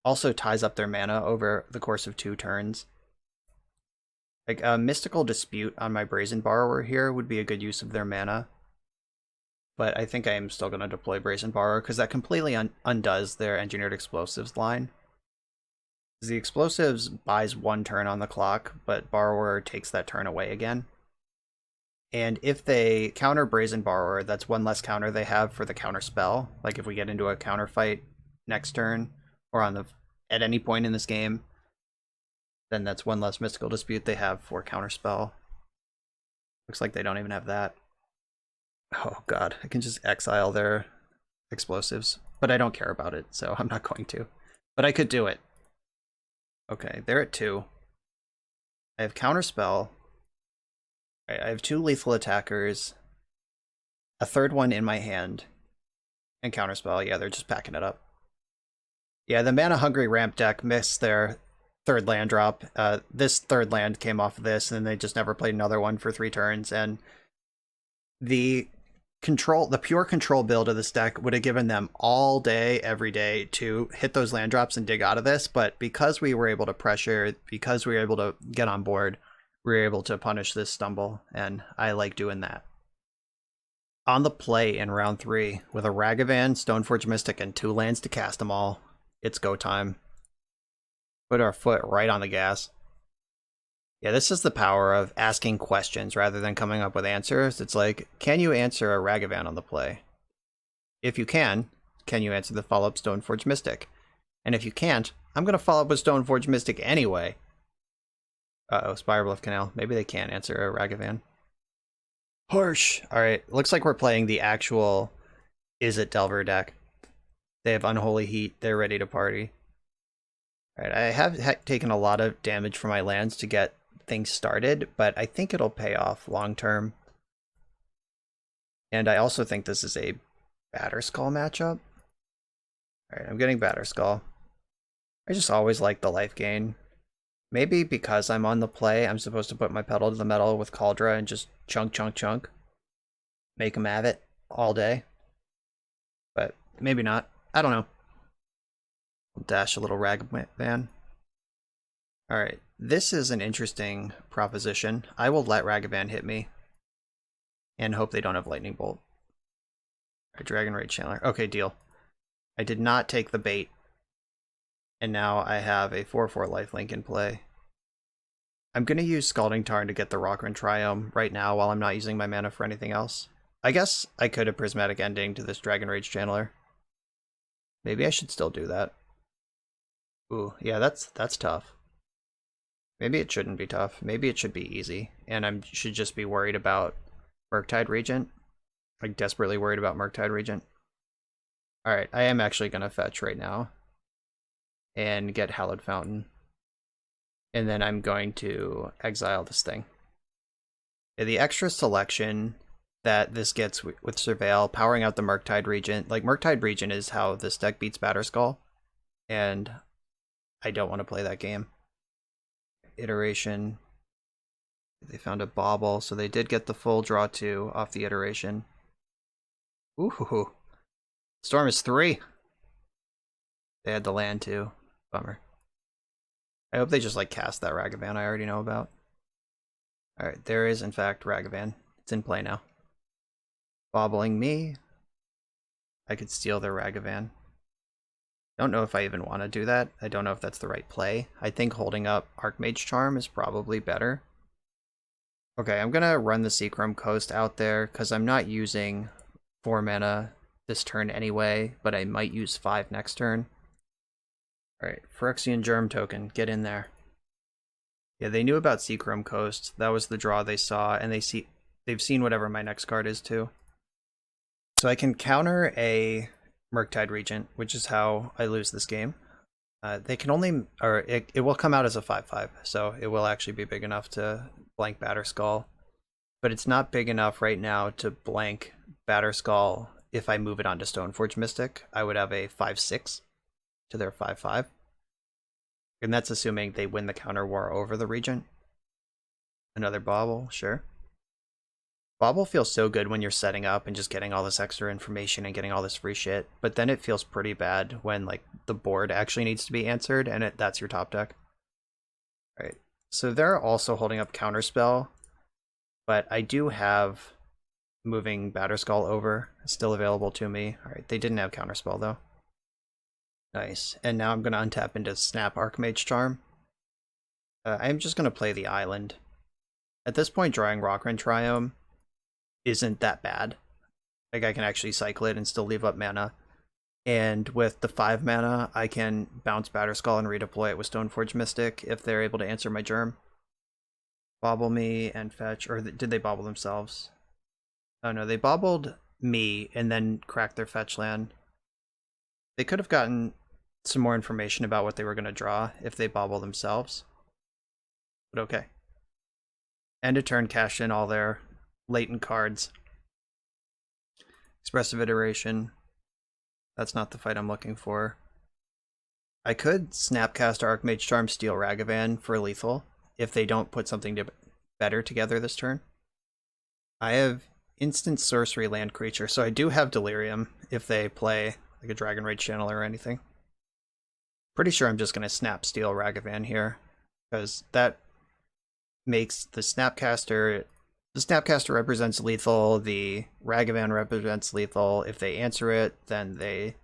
ties up their mana over the course of 2 turns. Like, a Mystical Dispute on my Brazen Borrower here would be a good use of their mana. But I think I am still going to deploy Brazen Borrower, because that completely undoes their Engineered Explosives line. The Explosives buys 1 turn on the clock, but Borrower takes that turn away again. And if they counter Brazen Borrower, that's 1 less counter they have for the counter spell. Like if we get into a counter fight next turn, or at any point in this game, then that's 1 less Mystical Dispute they have for counter spell. Looks like they don't even have that. Oh god, I can just exile their explosives, but I don't care about it, so I'm not going to. But I could do it. Okay, they're at 2. I have counterspell. I have 2 lethal attackers, a 3rd one in my hand, and counterspell. Yeah, they're just packing it up. Yeah, the Mana Hungry ramp deck missed their 3rd land drop. This 3rd land came off of this, and they just never played another one for 3 turns. And the pure control build of this deck would have given them all day, every day to hit those land drops and dig out of this. But because we were able to pressure, because we were able to get on board, we were able to punish this stumble, and I like doing that. On the play in round 3, with a Ragavan, Stoneforge Mystic, and 2 lands to cast them all, it's go time. Put our foot right on the gas. Yeah, this is the power of asking questions rather than coming up with answers. It's like, can you answer a Ragavan on the play? If you can you answer the follow-up Stoneforge Mystic? And if you can't, I'm going to follow up with Stoneforge Mystic anyway. Uh-oh, Spirebluff Canal. Maybe they can't answer a Ragavan. Harsh! Alright, looks like we're playing the actual Izzet Delver deck. They have Unholy Heat. They're ready to party. Alright, I have taken a lot of damage from my lands to get things started, but I think it'll pay off long term. And I also think this is a Batterskull matchup. Alright, I'm getting Batterskull. I just always like the life gain. Maybe because I'm on the play, I'm supposed to put my pedal to the metal with Cauldra and just chunk. Make them have it all day. But maybe not. I don't know. I'll dash a little Ragavan. Alright, this is an interesting proposition. I will let Ragavan hit me and hope they don't have Lightning Bolt. Alright, Dragon Rage Chandler. Okay, deal. I did not take the bait. And now I have a 4/4 lifelink in play. I'm going to use Scalding Tarn to get the Ragavan Triome right now while I'm not using my mana for anything else. I guess I could have Prismatic Ending to this Dragon Rage Chandler. Maybe I should still do that. Ooh, yeah, that's tough. Maybe it shouldn't be tough. Maybe it should be easy. And I should just be worried about Murktide Regent. Like, desperately worried about Murktide Regent. Alright, I am actually going to fetch right now. And get Hallowed Fountain. And then I'm going to exile this thing. The extra selection that this gets with Surveil, powering out the Murktide Regent. Like, Murktide Regent is how this deck beats Batterskull. And I don't want to play that game. Iteration. They found a Bauble, so they did get the full draw 2 off the iteration. Ooh. Storm is 3. They had the land too. Bummer. I hope they just like cast that Ragavan I already know about. Alright, there is in fact Ragavan. It's in play now. Bobbling me. I could steal their Ragavan. Don't know if I even want to do that. I don't know if that's the right play. I think holding up Archmage Charm is probably better. Okay, I'm gonna run the Seachrome Coast out there because I'm not using 4 mana this turn anyway, but I might use 5 next turn. Alright, Phyrexian Germ Token, get in there. Yeah, they knew about Seachrome Coast. That was the draw they saw, and they've seen whatever my next card is too. So I can counter a Murktide Regent, which is how I lose this game. They can only, or it will come out as a 5/5, so it will actually be big enough to blank Batterskull. But it's not big enough right now to blank Batterskull. If I move it onto Stoneforge Mystic, I would have a 5/6 to their 5/5. And that's assuming they win the counter war over the Regent. Another Bauble, sure. Bauble feels so good when you're setting up and just getting all this extra information and getting all this free shit, but then it feels pretty bad when like the board actually needs to be answered and that's your top deck. Alright, so they're also holding up Counterspell, but I do have moving Batterskull over still available to me. Alright, they didn't have Counterspell though. Nice, and now I'm going to untap into Snap Archmage Charm. I'm just going to play the island. At this point, drawing Ragavan Triome isn't that bad. Like, I can actually cycle it and still leave up mana. And with the 5 mana, I can bounce Batterskull and redeploy it with Stoneforge Mystic if they're able to answer my Germ. Bobble me and fetch, or did they bobble themselves? Oh no, they bobbled me and then cracked their fetch land. They could have gotten some more information about what they were going to draw if they bobble themselves. But okay. End of turn, cash in all their latent cards. Expressive Iteration. That's not the fight I'm looking for. I could Snapcast Archmage Charm, steal Ragavan for lethal if they don't put something better together this turn. I have instant sorcery land creature, so I do have Delirium if they play like a Dragon Rage Channel or anything. Pretty sure I'm just going to snap steal Ragavan here, because that makes the Snapcaster represents lethal, the Ragavan represents lethal. If they answer it, then they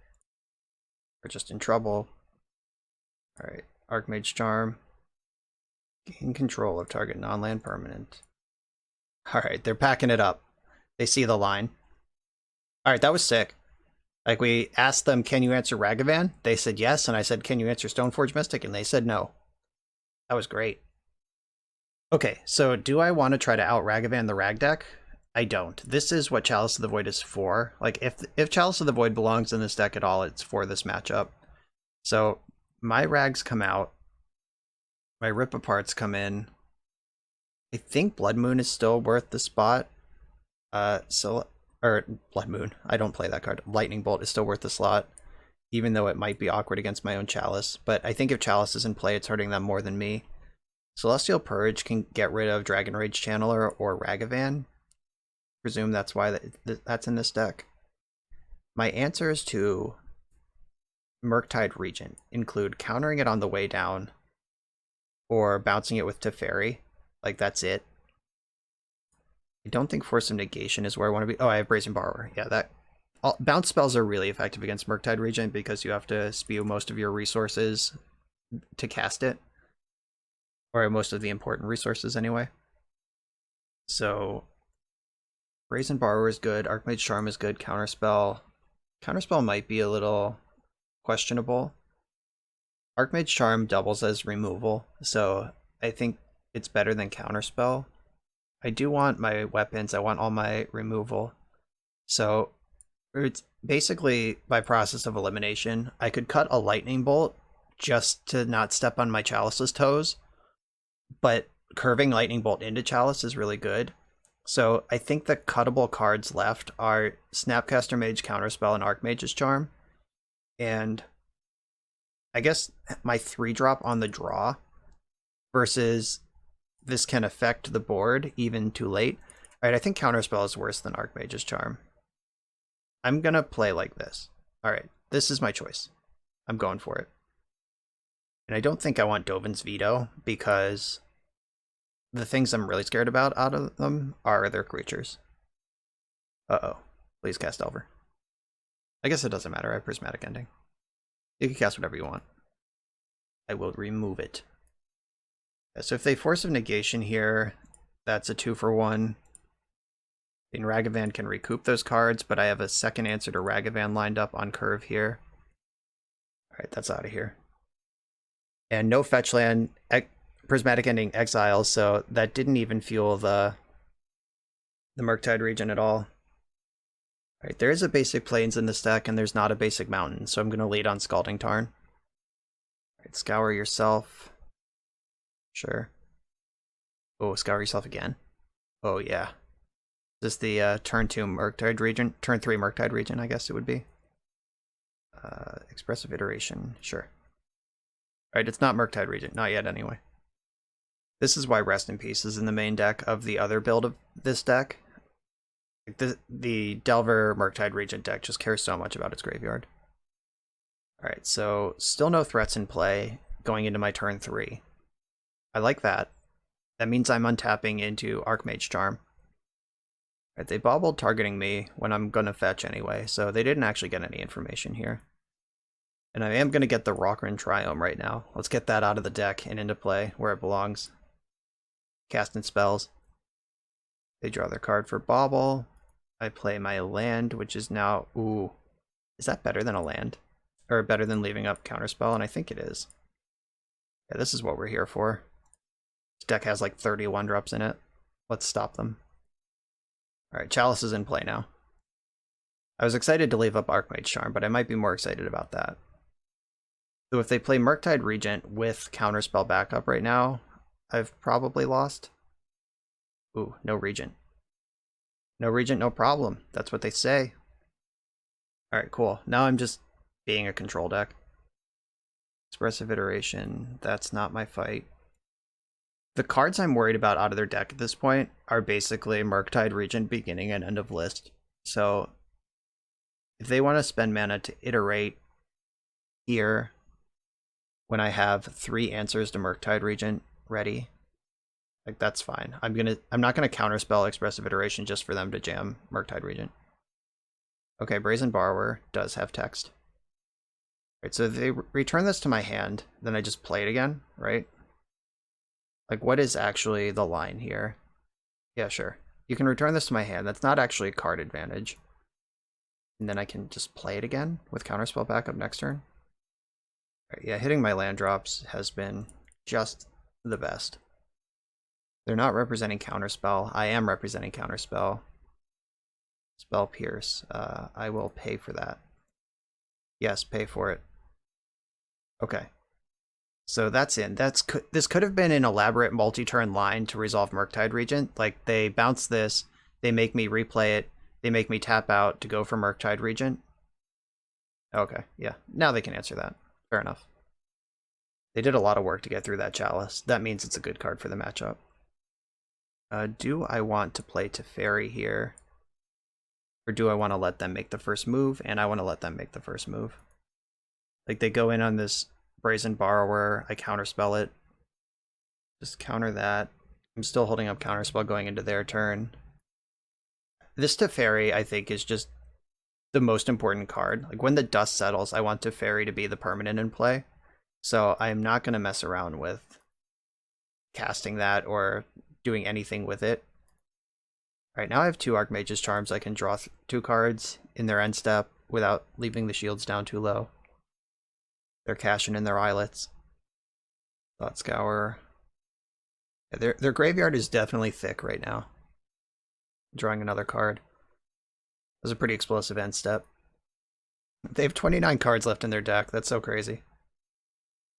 are just in trouble. Alright, Archmage Charm. Gain control of target non-land permanent. Alright, they're packing it up. They see the line. Alright, that was sick. Like, we asked them, can you answer Ragavan? They said yes, and I said, can you answer Stoneforge Mystic? And they said no. That was great. Okay, so do I want to try to out Ragavan the Rag deck? I don't. This is what Chalice of the Void is for. Like, if Chalice of the Void belongs in this deck at all, it's for this matchup. So, my Rags come out. My Rip Aparts come in. I think Blood Moon is still worth the spot. Or Blood Moon. I don't play that card. Lightning Bolt is still worth the slot, even though it might be awkward against my own Chalice. But I think if Chalice is in play, it's hurting them more than me. Celestial Purge can get rid of Dragon Rage Channeler or Ragavan. Presume that's why that's in this deck. My answers to Murktide Regent include countering it on the way down, or bouncing it with Teferi. Like, that's it. I don't think Force of Negation is where I want to be. Oh, I have Brazen Borrower. Yeah, that... bounce spells are really effective against Murktide Regent because you have to spew most of your resources to cast it. Or most of the important resources, anyway. So, Brazen Borrower is good. Archmage Charm is good. Counterspell. Counterspell might be a little questionable. Archmage Charm doubles as removal, so I think it's better than Counterspell. I do want my weapons. I want all my removal. So it's basically by process of elimination. I could cut a lightning bolt just to not step on my Chalice's toes, but curving lightning bolt into Chalice is really good. So I think the cuttable cards left are Snapcaster Mage, Counterspell, and Archmage's Charm. And I guess my 3-drop on the draw versus this can affect the board even too late. Alright, I think Counterspell is worse than Archmage's Charm. I'm gonna play like this. Alright, this is my choice. I'm going for it. And I don't think I want Dovin's Veto, because the things I'm really scared about out of them are their creatures. Uh-oh. Please cast Delver. I guess it doesn't matter, I have Prismatic Ending. You can cast whatever you want. I will remove it. So if they Force of Negation here, that's a 2-for-1. And Ragavan can recoup those cards, but I have a second answer to Ragavan lined up on curve here. Alright, that's out of here. And no fetch land, Prismatic Ending Exiles, so that didn't even fuel the Murktide Regent at all. Alright, there is a basic Plains in this deck, and there's not a basic Mountain, so I'm going to lead on Scalding Tarn. Alright, Scour yourself. Sure. Oh, Scour yourself again. Oh, yeah. Is this the turn 2 Murktide Regent? Turn 3 Murktide Regent, I guess it would be. Expressive Iteration, sure. Alright, it's not Murktide Regent. Not yet, anyway. This is why Rest in Peace is in the main deck of the other build of this deck. The Delver Murktide Regent deck just cares so much about its graveyard. Alright, so still no threats in play going into my turn 3. I like that. That means I'm untapping into Archmage Charm. Right, they bobbled targeting me when I'm going to fetch anyway, so they didn't actually get any information here. And I am going to get the Rockrin Triome right now. Let's get that out of the deck and into play where it belongs. Casting spells. They draw their card for bobble. I play my land, which is now... Ooh. Is that better than a land? Or better than leaving up Counterspell? And I think it is. Yeah, this is what we're here for. This deck has like 31 drops in it. Let's stop them. Alright, Chalice is in play now. I was excited to leave up Archmage Charm, but I might be more excited about that. So if they play Murktide Regent with Counterspell backup right now, I've probably lost. Ooh, no Regent. No Regent, no problem. That's what they say. Alright, cool. Now I'm just being a control deck. Expressive Iteration, that's not my fight. The cards I'm worried about out of their deck at this point are basically Murktide Regent beginning and end of list. So if they want to spend mana to iterate here when I have 3 answers to Murktide Regent ready, like that's fine. I'm not gonna counterspell Expressive Iteration just for them to jam Murktide Regent. Okay, Brazen Borrower does have text. Right, so if they return this to my hand, then I just play it again, right? Like, what is actually the line here? Yeah, sure. You can return this to my hand. That's not actually a card advantage. And then I can just play it again with Counterspell backup next turn. Right, yeah, hitting my land drops has been just the best. They're not representing Counterspell. I am representing Counterspell. Spell Pierce. I will pay for that. Yes, pay for it. Okay. So that's in. This could have been an elaborate multi-turn line to resolve Murktide Regent. Like, they bounce this, they make me replay it, they make me tap out to go for Murktide Regent. Okay, yeah. Now they can answer that. Fair enough. They did a lot of work to get through that Chalice. That means it's a good card for the matchup. Do I want to play Teferi here? Or do I want to let them make the first move? And I want to let them make the first move. Like, they go in on this Brazen Borrower, I counterspell it. Just counter that. I'm still holding up counterspell going into their turn. This Teferi, I think, is just the most important card. Like, when the dust settles, I want Teferi to be the permanent in play. So I'm not going to mess around with casting that or doing anything with it. Alright, now I have 2 Archmage's Charms. I can draw 2 cards in their end step without leaving the shields down too low. They're cashing in their islets. Thought Scour. Yeah, their graveyard is definitely thick right now. Drawing another card. That was a pretty explosive end step. They have 29 cards left in their deck. That's so crazy.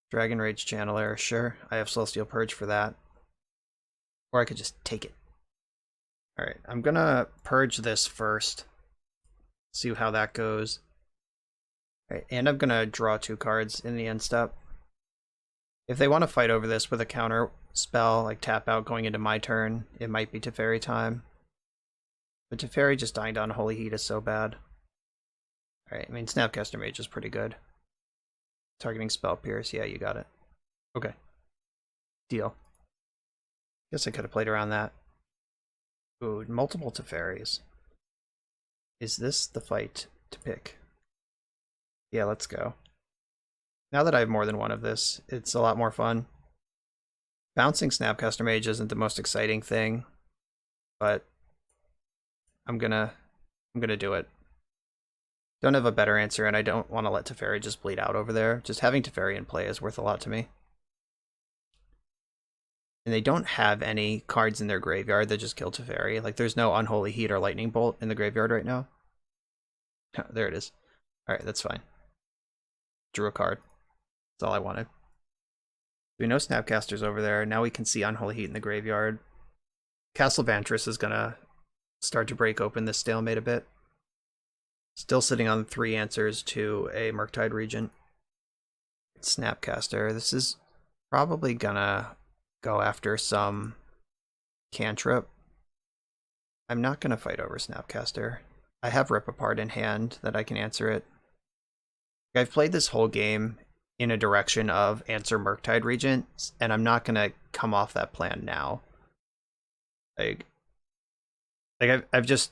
Dragon Rage Channeler, sure. I have Celestial Purge for that. Or I could just take it. Alright, I'm gonna purge this first. See how that goes. Alright, and I'm gonna draw 2 cards in the end step. If they want to fight over this with a counter spell, like tap out going into my turn, it might be Teferi time. But Teferi just dying down Holy Heat is so bad. Alright, I mean, Snapcaster Mage is pretty good. Targeting Spell Pierce, yeah, you got it. Okay. Deal. Guess I could have played around that. Ooh, multiple Teferis. Is this the fight to pick? Yeah, let's go. Now that I have more than one of this, it's a lot more fun. Bouncing Snapcaster Mage isn't the most exciting thing, but I'm gonna do it. Don't have a better answer, and I don't want to let Teferi just bleed out over there. Just having Teferi in play is worth a lot to me. And they don't have any cards in their graveyard that just kill Teferi. Like, there's no Unholy Heat or Lightning Bolt in the graveyard right now. Oh, there it is. Alright, that's fine. Drew a card. That's all I wanted. We know Snapcaster's over there. Now we can see Unholy Heat in the graveyard. Castle Vantress is gonna start to break open this stalemate a bit. Still sitting on 3 answers to a Murktide Regent. Snapcaster. This is probably gonna go after some cantrip. I'm not gonna fight over Snapcaster. I have Rip Apart in hand that I can answer it. I've played this whole game in a direction of answer Murktide Regent, and I'm not gonna come off that plan now. I've just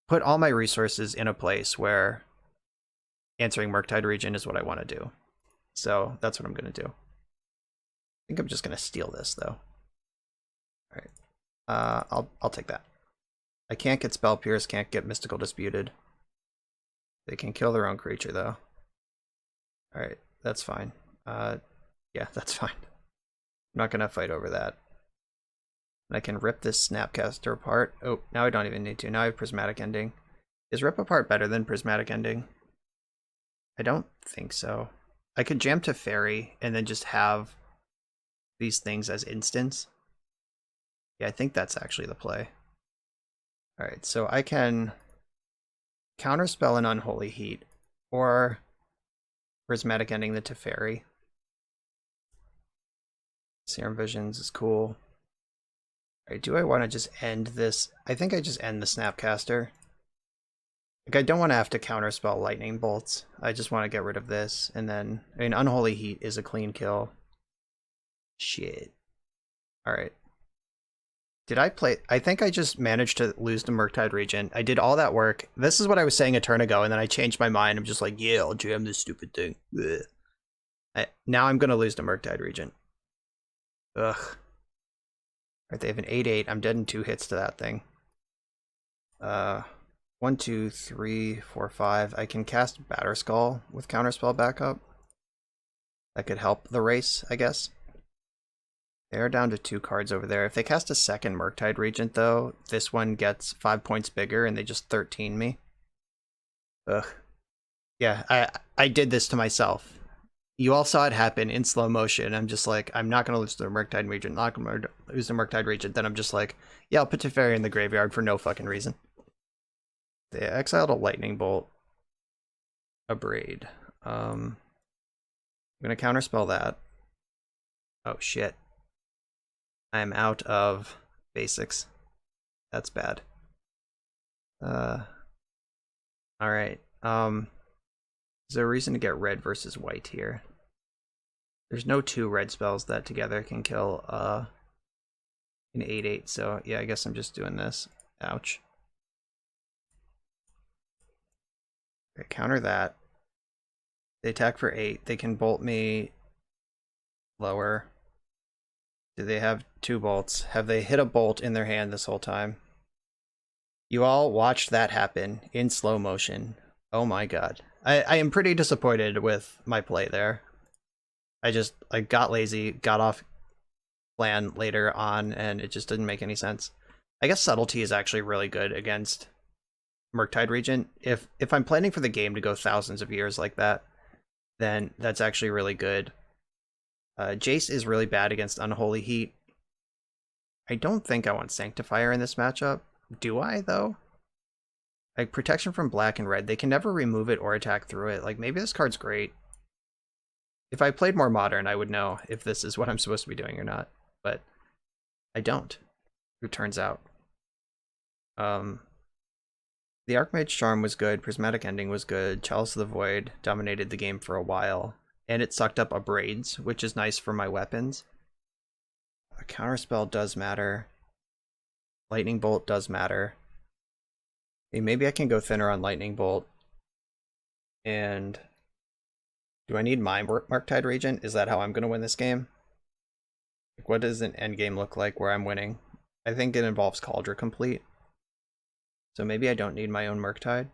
put all my resources in a place where answering Murktide Regent is what I want to do. So that's what I'm gonna do. I think I'm just gonna steal this though. Alright. I'll take that. I can't get Spell Pierce, can't get Mystical Disputed. They can kill their own creature though. Alright, that's fine. Yeah, that's fine. I'm not gonna fight over that. And I can rip this Snapcaster apart. Oh, now I don't even need to. Now I have Prismatic Ending. Is Rip Apart better than Prismatic Ending? I don't think so. I could jam Teferi and then just have these things as instants. Yeah, I think that's actually the play. Alright, so I can counterspell an Unholy Heat or Prismatic Ending the Teferi. Serum Visions is cool. Alright, do I want to just end this? I think I just end the Snapcaster. Like, I don't want to have to counterspell Lightning Bolts. I just want to get rid of this. And then, I mean, Unholy Heat is a clean kill. Shit. Alright. Did I play? I think I just managed to lose to Murktide Regent. I did all that work. This is what I was saying a turn ago, and then I changed my mind. I'm just like, yeah, I'll jam this stupid thing. Now I'm going to lose to Murktide Regent. Ugh. Alright, they have an 8/8. I'm dead in 2 hits to that thing. 1, 2, 3, 4, 5. I can cast Batterskull with Counterspell backup. That could help the race, I guess. They're down to 2 cards over there. If they cast a second Murktide Regent, though, this one gets 5 points bigger, and they just 13 me. Ugh. Yeah, I did this to myself. You all saw it happen in slow motion. I'm just like, I'm not going to lose to the Murktide Regent, not going to lose to Murktide Regent. Then I'm just like, yeah, I'll put Teferi in the graveyard for no fucking reason. They exiled a Lightning Bolt. A Braid. I'm going to counterspell that. Oh, shit. I'm out of basics. That's bad. Alright. Is there a reason to get red versus white here? There's no 2 red spells that together can kill an 8/8, so yeah, I guess I'm just doing this. Ouch. Okay, counter that. They attack for 8. They can bolt me lower. Do they have 2 bolts? Have they hit a bolt in their hand this whole time? You all watched that happen in slow motion. Oh my god. I am pretty disappointed with my play there. I got lazy, got off plan later on, and it just didn't make any sense. I guess Subtlety is actually really good against Murktide Regent. If I'm planning for the game to go thousands of years like that, then that's actually really good. Jace is really bad against Unholy Heat. I don't think I want Sanctifier in this matchup. Do I, though? Like, protection from black and red, they can never remove it or attack through it. Like, maybe this card's great. If I played more Modern, I would know if this is what I'm supposed to be doing or not. But I don't, it turns out. The Archmage Charm was good, Prismatic Ending was good, Chalice of the Void dominated the game for a while, and it sucked up Abrades, which is nice for my weapons. A counterspell does matter. Lightning Bolt does matter. Okay, maybe I can go thinner on Lightning Bolt. And do I need my Murktide Regent? Is that how I'm going to win this game? Like, what does an endgame look like where I'm winning? I think it involves Cauldron Complete. So maybe I don't need my own Murktide.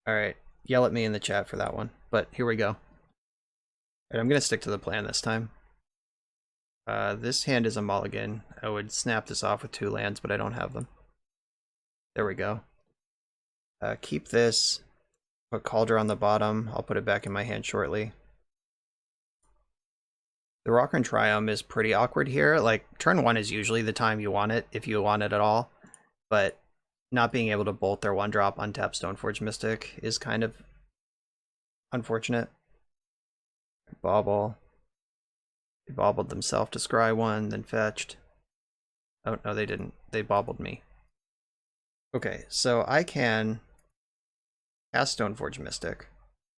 Alright, yell at me in the chat for that one. But here we go. Alright, I'm going to stick to the plan this time. This hand is a mulligan. I would snap this off with 2 lands, but I don't have them. There we go. Keep this. Put Cauldron on the bottom. I'll put it back in my hand shortly. The Rockern Triumph is pretty awkward here. Like, turn 1 is usually the time you want it, if you want it at all. But not being able to bolt their 1-drop untap Stoneforge Mystic is kind of unfortunate. Bobble. They bobbled themselves to scry 1, then fetched. Oh, no, they didn't. They bobbled me. Okay, so I can cast Stoneforge Mystic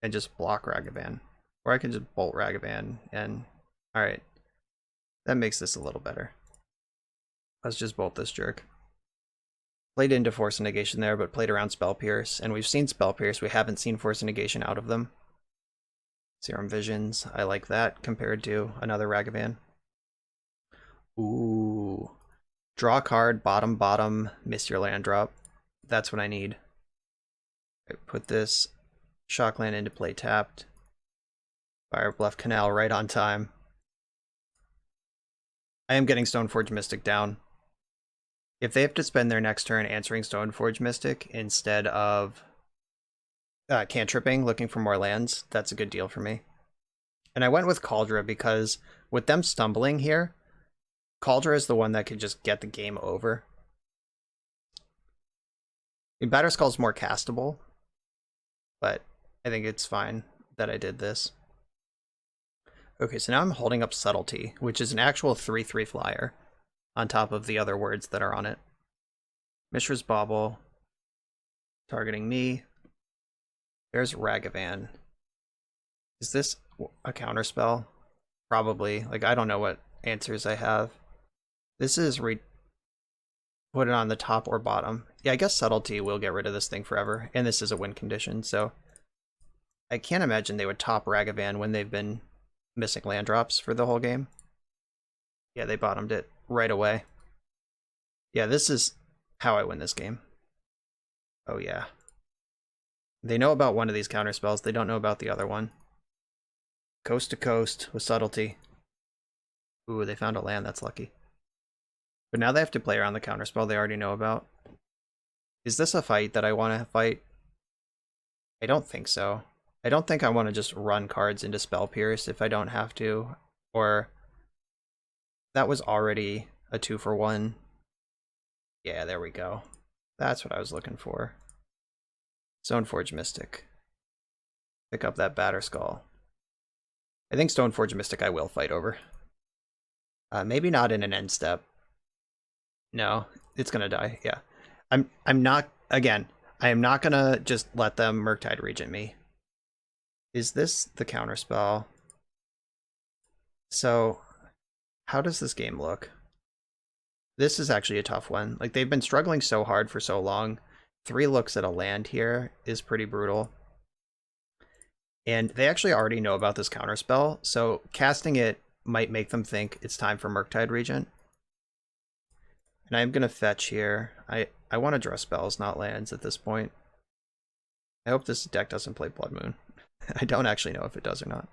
and just block Ragavan. Or I can just bolt Ragavan and... Alright. That makes this a little better. Let's just bolt this jerk. Played into Force of Negation there, but played around Spell Pierce. And we've seen Spell Pierce, we haven't seen Force of Negation out of them. Serum Visions, I like that compared to another Ragavan. Ooh. Draw a card, bottom, bottom, miss your land drop. That's what I need. I put this Shockland into play tapped. Fire Bluff Canal right on time. I am getting Stoneforge Mystic down. If they have to spend their next turn answering Stoneforge Mystic instead of cantripping, looking for more lands, that's a good deal for me. And I went with Cauldron because with them stumbling here, Cauldron is the one that could just get the game over. I mean, Batterskull's more castable, but I think it's fine that I did this. Okay, so now I'm holding up Subtlety, which is an actual 3/3 flyer on top of the other words that are on it. Mishra's Bauble, targeting me. There's Ragavan. Is this a counterspell? Probably. Like, I don't know what answers I have. This is put it on the top or bottom. Yeah, I guess Subtlety will get rid of this thing forever, and this is a win condition, so I can't imagine they would top Ragavan when they've been missing land drops for the whole game. Yeah, they bottomed it right away. Yeah, this is how I win this game. Oh yeah. They know about one of these counterspells, they don't know about the other one. Coast to coast with Subtlety. Ooh, they found a land, that's lucky. But now they have to play around the counterspell they already know about. Is this a fight that I want to fight? I don't think so. I don't think I want to just run cards into Spell Pierce if I don't have to. Or that was already a 2-for-1. Yeah, there we go. That's what I was looking for. Stoneforge Mystic. Pick up that Batterskull. I think Stoneforge Mystic I will fight over. Maybe not in an end step. No, it's gonna die, yeah. I'm not, again, I am not gonna just let them Murktide Regent me. Is this the counterspell? So, how does this game look? This is actually a tough one. Like, they've been struggling so hard for so long. 3 looks at a land here is pretty brutal. And they actually already know about this counterspell, so casting it might make them think it's time for Murktide Regent. And I'm going to fetch here. I want to draw spells, not lands at this point. I hope this deck doesn't play Blood Moon. I don't actually know if it does or not.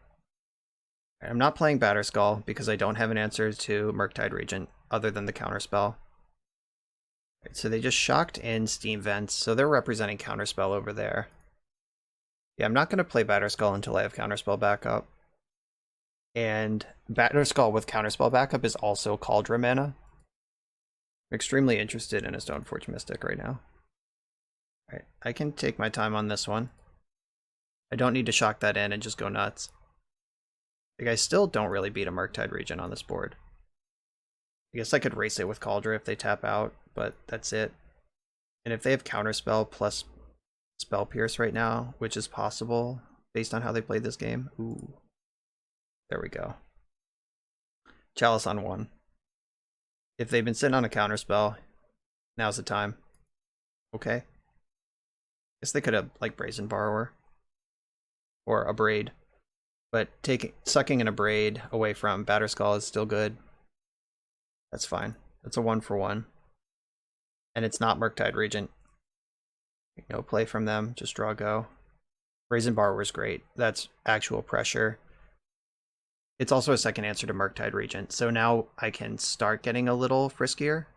I'm not playing Batterskull because I don't have an answer to Murktide Regent other than the counterspell. Right, so they just shocked in Steam Vents, so they're representing counterspell over there. Yeah, I'm not going to play Batterskull until I have counterspell backup. And Batterskull with counterspell backup is also Cauldron mana. I'm extremely interested in a Stoneforge Mystic right now. Alright, I can take my time on this one. I don't need to shock that in and just go nuts. Like, I still don't really beat a Murktide Regent on this board. I guess I could race it with Cauldron if they tap out, but that's it. And if they have Counterspell plus Spell Pierce right now, which is possible based on how they played this game. Ooh. There we go. Chalice on 1. If they've been sitting on a Counterspell, now's the time. Okay. Guess they could have, like, Brazen Borrower. Or a Braid. But sucking an Abrade away from Batterskull is still good. That's fine. That's a 1-for-1. And it's not Murktide Regent. No play from them, just draw go. Brazen Borrower is great. That's actual pressure. It's also a second answer to Murktide Regent, so now I can start getting a little friskier.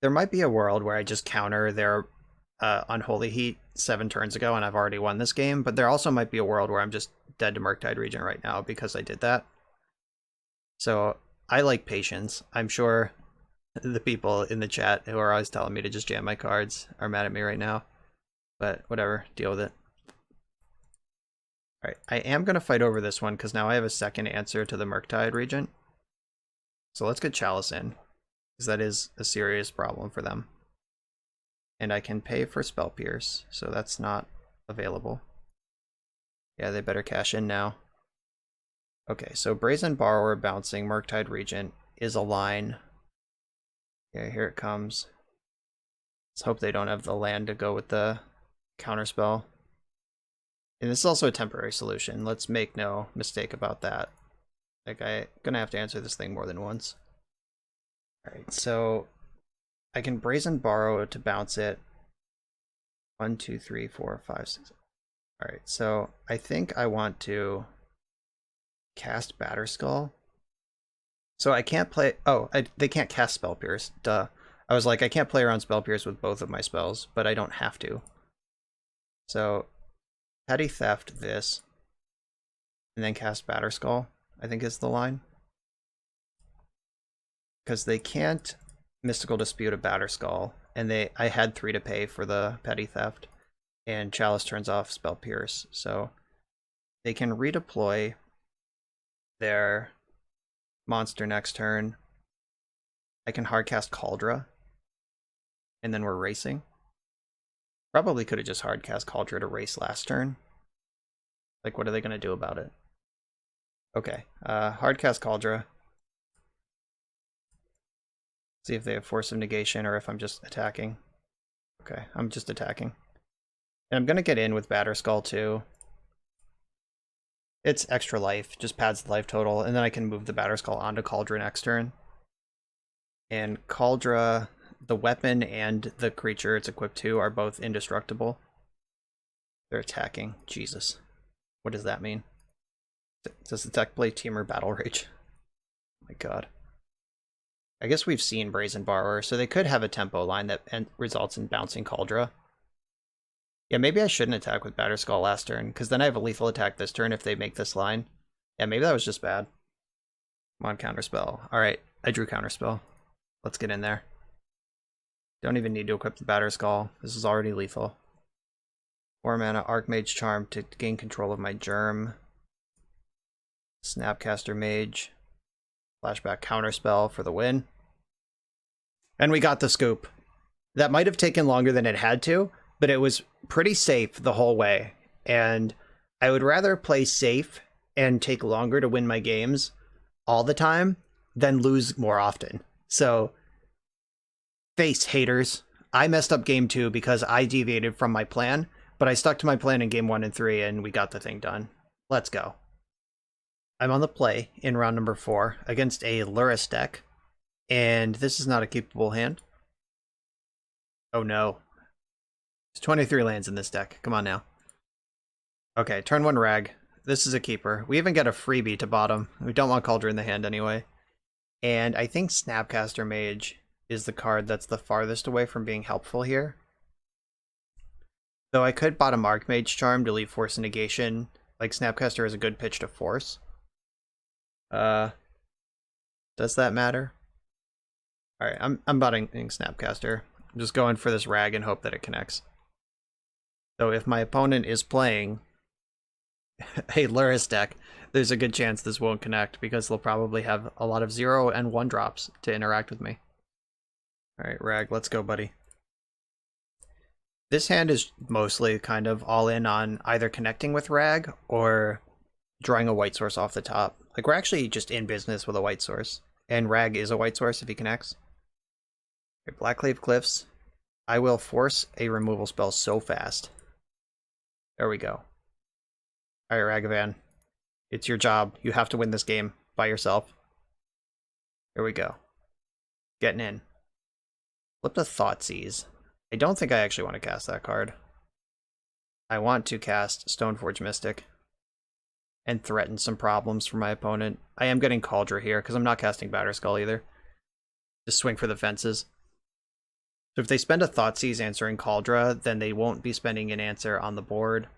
There might be a world where I just counter their Unholy Heat 7 turns ago and I've already won this game, but there also might be a world where I'm just dead to Murktide Regent right now because I did that. So I like patience. I'm sure the people in the chat who are always telling me to just jam my cards are mad at me right now. But whatever, deal with it. Alright, I am going to fight over this one because now I have a second answer to the Murktide Regent. So let's get Chalice in, because that is a serious problem for them. And I can pay for Spell Pierce, so that's not available. Yeah, they better cash in now. Okay, so Brazen Borrower bouncing Murktide Regent is a line. Yeah, here it comes. Let's hope they don't have the land to go with the counterspell. And this is also a temporary solution. Let's make no mistake about that. Like, I'm gonna have to answer this thing more than once. Alright, so I can Brazen Borrow to bounce it. 1, 2, 3, 4, 5, 6. Alright, so I think I want to cast Batterskull. So I can't play... Oh, they can't cast Spell Pierce. Duh. I was like, I can't play around Spell Pierce with both of my spells, but I don't have to. So, Petty Theft this, and then cast Batterskull, I think is the line. Because they can't Mystical Dispute a Batterskull, and I had 3 to pay for the Petty Theft, and Chalice turns off Spell Pierce, so they can redeploy their monster next turn. I can hardcast Cauldron, and then we're racing. Probably could have just hardcast Cauldron to race last turn. Like, what are they going to do about it? Okay, hardcast Cauldron. See if they have Force of Negation or if I'm just attacking. Okay, I'm just attacking. And I'm going to get in with Batterskull too. It's extra life, just pads the life total, and then I can move the Batterskull onto Cauldron next turn. And Cauldron, the weapon and the creature it's equipped to are both indestructible. They're attacking. Jesus. What does that mean? Does the deck play Teamer Battle Rage? Oh my god. I guess we've seen Brazen Borrower, so they could have a tempo line that results in bouncing Cauldron. Yeah, maybe I shouldn't attack with Batterskull last turn, because then I have a lethal attack this turn if they make this line. Yeah, maybe that was just bad. Come on, Counterspell. Alright, I drew Counterspell. Let's get in there. Don't even need to equip the Batterskull. This is already lethal. 4 mana Archmage Charm to gain control of my Germ. Snapcaster Mage. Flashback Counterspell for the win. And we got the scoop. That might have taken longer than it had to, but it was pretty safe the whole way. And I would rather play safe and take longer to win my games all the time than lose more often. So, face haters. I messed up game 2 because I deviated from my plan, but I stuck to my plan in game 1 and 3 and we got the thing done. Let's go. I'm on the play in round number 4 against a Lurrus deck, and this is not a keepable hand. Oh no. There's 23 lands in this deck. Come on now. Okay, turn 1 Rag. This is a keeper. We even get a freebie to bottom. We don't want Cauldron in the hand anyway. And I think Snapcaster Mage is the card that's the farthest away from being helpful here. Though I could bottom Archmage Charm to leave Force and Negation. Like, Snapcaster is a good pitch to force. Does that matter? Alright, I'm bottoming Snapcaster. I'm just going for this Rag and hope that it connects. So if my opponent is playing a Lurrus deck, there's a good chance this won't connect because they'll probably have a lot of 0 and 1 drops to interact with me. Alright, Rag, let's go, buddy. This hand is mostly kind of all in on either connecting with Rag or drawing a white source off the top. Like, we're actually just in business with a white source. And Rag is a white source if he connects. Okay, Blackcleave Cliffs. I will force a removal spell so fast. There we go. Alright, Ragavan. It's your job. You have to win this game by yourself. Here we go. Getting in. Flip the Thoughtseize. I don't think I actually want to cast that card. I want to cast Stoneforge Mystic and threaten some problems for my opponent. I am getting Cauldron here because I'm not casting Batterskull either. Just swing for the fences. So if they spend a Thoughtseize answering Cauldron, then they won't be spending an answer on the board.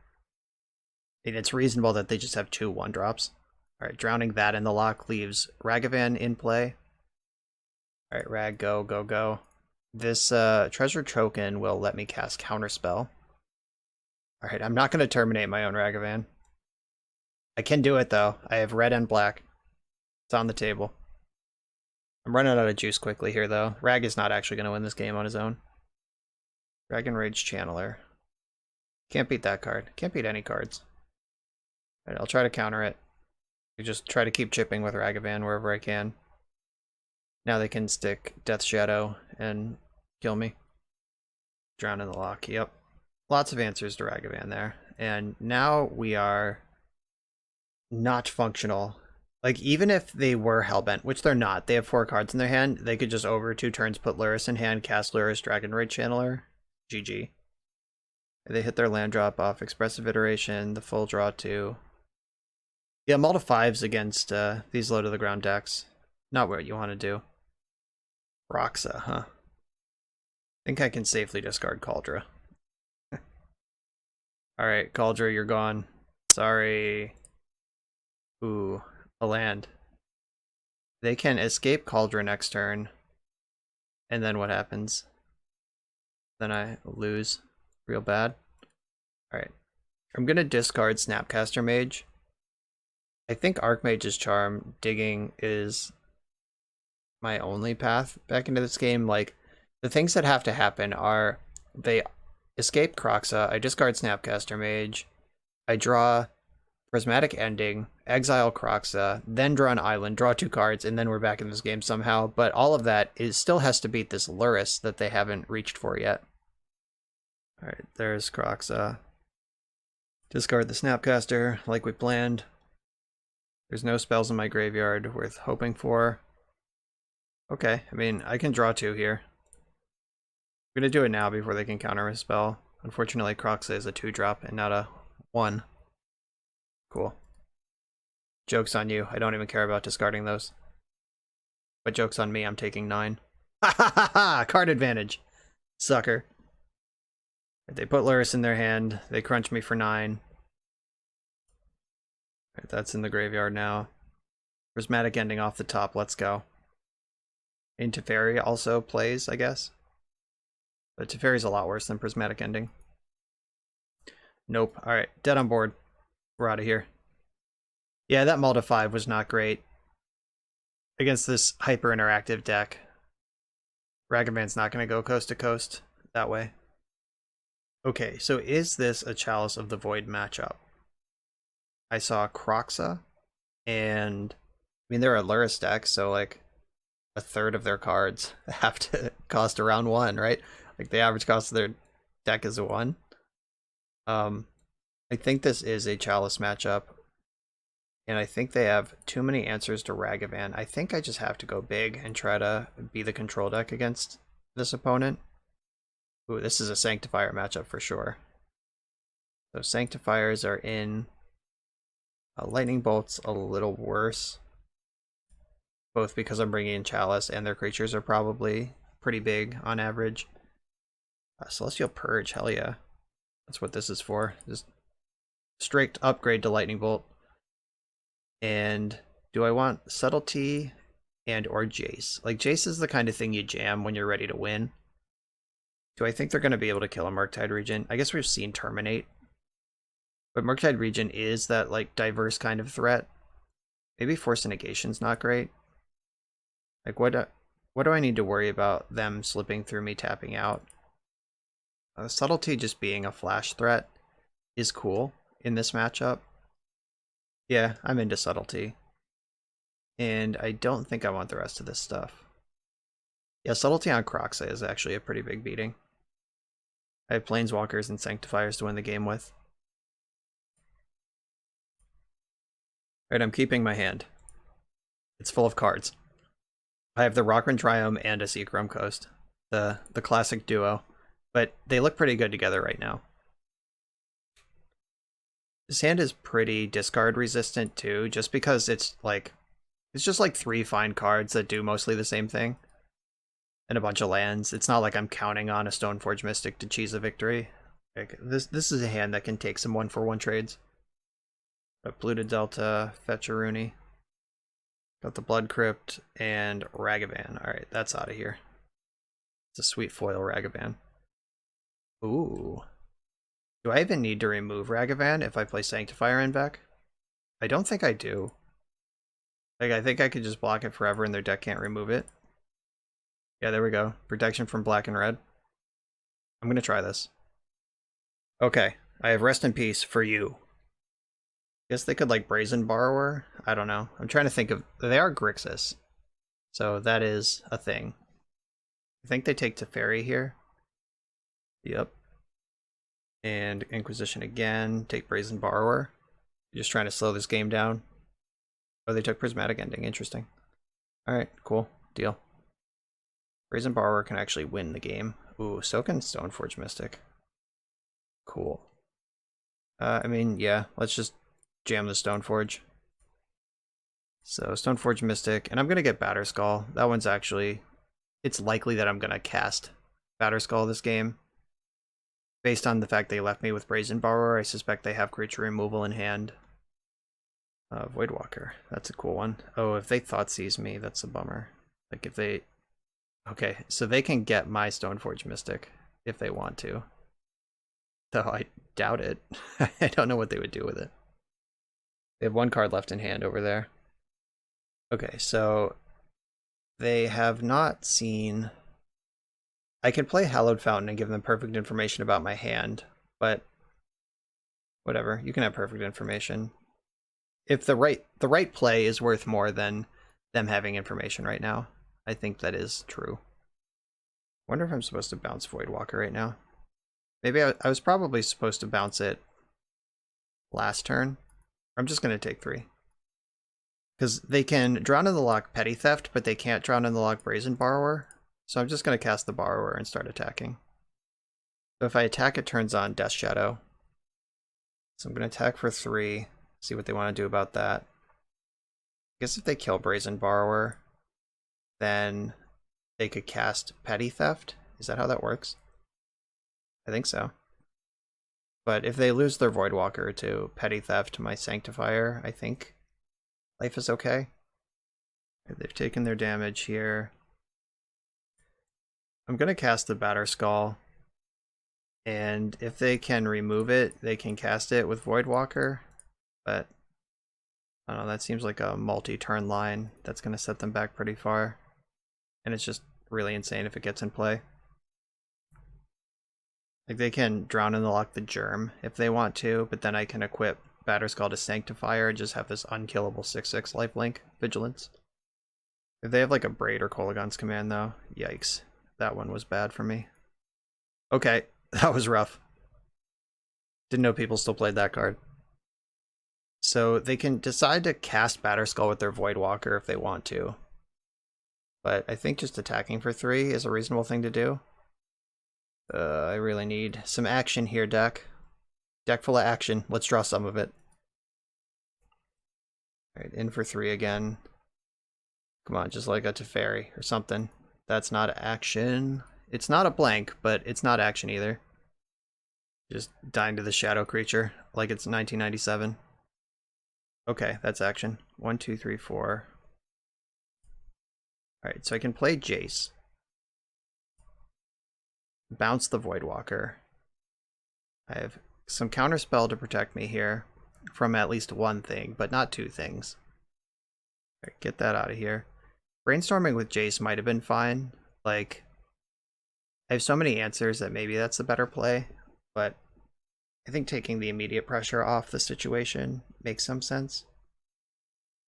And it's reasonable that they just have 2 1-drops. Alright, drowning that in the lock leaves Ragavan in play. Alright, Rag, go, go, go. This Treasure Token will let me cast Counterspell. Alright, I'm not going to terminate my own Ragavan. I can do it, though. I have red and black. It's on the table. I'm running out of juice quickly here, though. Rag is not actually going to win this game on his own. Dragon Rage Channeler. Can't beat that card. Can't beat any cards. Alright, I'll try to counter it. I just try to keep chipping with Ragavan wherever I can. Now they can stick Death Shadow and kill me. Drown in the lock, yep. Lots of answers to Ragavan there. And now we are not functional. Like, even if they were Hellbent, which they're not, they have 4 cards in their hand, they could just over 2 turns put Lurrus in hand, cast Lurrus, Dragon Rage Channeler, GG. They hit their land drop off Expressive Iteration, the full draw 2. Yeah, multi 5s against these low to the ground decks. Not what you want to do. Roxa, huh? I think I can safely discard Cauldron. Alright, Cauldron, you're gone. Sorry. Ooh, a land. They can escape Cauldron next turn. And then what happens? Then I lose real bad. Alright. I'm gonna discard Snapcaster Mage. I think Archmage's Charm digging is my only path back into this game. Like, the things that have to happen are they escape Kroxa, I discard Snapcaster Mage, I draw Prismatic Ending, exile Kroxa, then draw an island, draw 2 cards, and then we're back in this game somehow. But all of that still has to beat this Lurrus that they haven't reached for yet. Alright, there's Kroxa. Discard the Snapcaster like we planned. There's no spells in my graveyard worth hoping for. Okay, I mean, I can draw 2 here. I'm gonna do it now before they can counter a spell. Unfortunately, Kroxa is a 2-drop and not a 1. Cool. Joke's on you. I don't even care about discarding those. But joke's on me, I'm taking 9. Ha ha ha ha! Card advantage! Sucker. They put Lurrus in their hand, they crunch me for 9. Right, that's in the graveyard now. Prismatic Ending off the top, let's go. And Teferi also plays, I guess. But Teferi's a lot worse than Prismatic Ending. Nope. Alright, dead on board. We're out of here. Yeah, that multi 5 was not great. Against this hyper-interactive deck. Ragavan's not going to go coast to coast that way. Okay, so is this a Chalice of the Void matchup? I saw Kroxa and mean, they're a Lurrus deck, so like a third of their cards have to cost around 1, right? Like the average cost of their deck is a 1. I think this is a Chalice matchup, and I think they have too many answers to Ragavan. I think I just have to go big and try to be the control deck against this opponent. Ooh, this is a Sanctifier matchup for sure. So Sanctifiers are in. Lightning Bolt's a little worse, both because I'm bringing in Chalice and their creatures are probably pretty big on average. Celestial Purge, hell yeah. That's what this is for. Just strict upgrade to Lightning Bolt. And do I want Subtlety and or Jace? Like, Jace is the kind of thing you jam when you're ready to win. Do I think they're going to be able to kill a Murktide Regent? I guess we've seen Terminate. But Murktide Regent is that, like, diverse kind of threat. Maybe Force Negation's not great. Like, what do I need to worry about them slipping through me tapping out? Subtlety just being a flash threat is cool in this matchup. Yeah, I'm into Subtlety. And I don't think I want the rest of this stuff. Yeah, Subtlety on Kroxa is actually a pretty big beating. I have Planeswalkers and Sanctifiers to win the game with. Alright, I'm keeping my hand. It's full of cards. I have the Rockran Triome and a Seachrome Coast. The classic duo. But they look pretty good together right now. This hand is pretty discard resistant too, just because it's just like 3 fine cards that do mostly the same thing. And a bunch of lands. It's not like I'm counting on a Stoneforge Mystic to cheese a victory. Like, this is a hand that can take some 1-for-1 trades. Got Polluted Delta, Fetcheroonie. Got the Blood Crypt and Ragavan. Alright, that's out of here. It's a sweet foil Ragavan. Ooh. Do I even need to remove Ragavan if I play Sanctifier in back? I don't think I do. Like, I think I could just block it forever and their deck can't remove it. Yeah, there we go. Protection from black and red. I'm gonna try this. Okay, I have Rest in Peace for you. Guess they could, like, Brazen Borrower? I don't know. I'm trying to think of... They are Grixis. So that is a thing. I think they take Teferi here. Yep. And Inquisition again. Take Brazen Borrower. Just trying to slow this game down. Oh, they took Prismatic Ending. Interesting. Alright, cool. Deal. Brazen Borrower can actually win the game. Ooh, so can Stoneforge Mystic. Cool. I mean, yeah, let's just jam the Stoneforge. So, Stoneforge Mystic, and I'm going to get Batterskull. That one's actually... It's likely that I'm going to cast Batterskull this game. Based on the fact they left me with Brazen Borrower, I suspect they have creature removal in hand. Voidwalker, that's a cool one. Oh, if they Thoughtseize me, that's a bummer. Like, if they... Okay, so they can get my Stoneforge Mystic if they want to. Though I doubt it. I don't know what they would do with it. They have 1 card left in hand over there. Okay, so they have not seen... I could play Hallowed Fountain and give them perfect information about my hand, but whatever, you can have perfect information. If the right play is worth more than them having information right now, I think that is true. Wonder if I'm supposed to bounce Voidwalker right now. Maybe I was probably supposed to bounce it last turn. I'm just going to take 3. Because they can Drown in the Loch Petty Theft, but they can't Drown in the Loch Brazen Borrower. So I'm just going to cast the Borrower and start attacking. So if I attack, it turns on Death Shadow. So I'm going to attack for 3. See what they want to do about that. I guess if they kill Brazen Borrower, then they could cast Petty Theft. Is that how that works? I think so. But if they lose their Voidwalker to Petty Theft to my Sanctifier, I think life is okay. They've taken their damage here. I'm going to cast the Batterskull. And if they can remove it, they can cast it with Voidwalker. But I don't know, that seems like a multi-turn line that's going to set them back pretty far. And it's just really insane if it gets in play. Like, they can Drown in the Loch the Germ if they want to, but then I can equip Batterskull to Sanctifier and just have this unkillable 6/6 lifelink Vigilance. If they have like a Braid or Kolaghan's Command though, yikes. That one was bad for me. Okay, that was rough. Didn't know people still played that card. So they can decide to cast Batterskull with their Voidwalker if they want to. But I think just attacking for 3 is a reasonable thing to do. I really need some action here, deck. Deck full of action. Let's draw some of it. Alright, in for 3 again. Come on, just like a Teferi or something. That's not action. It's not a blank, but it's not action either. Just dying to the shadow creature like it's 1997. Okay, that's action. 1, 2, 3, 4. Alright, so I can play Jace. Bounce the Voidwalker. I have some counterspell to protect me here from at least one thing, but not 2 things. Alright, get that out of here. Brainstorming with Jace might have been fine. Like, I have so many answers that maybe that's the better play, but I think taking the immediate pressure off the situation makes some sense.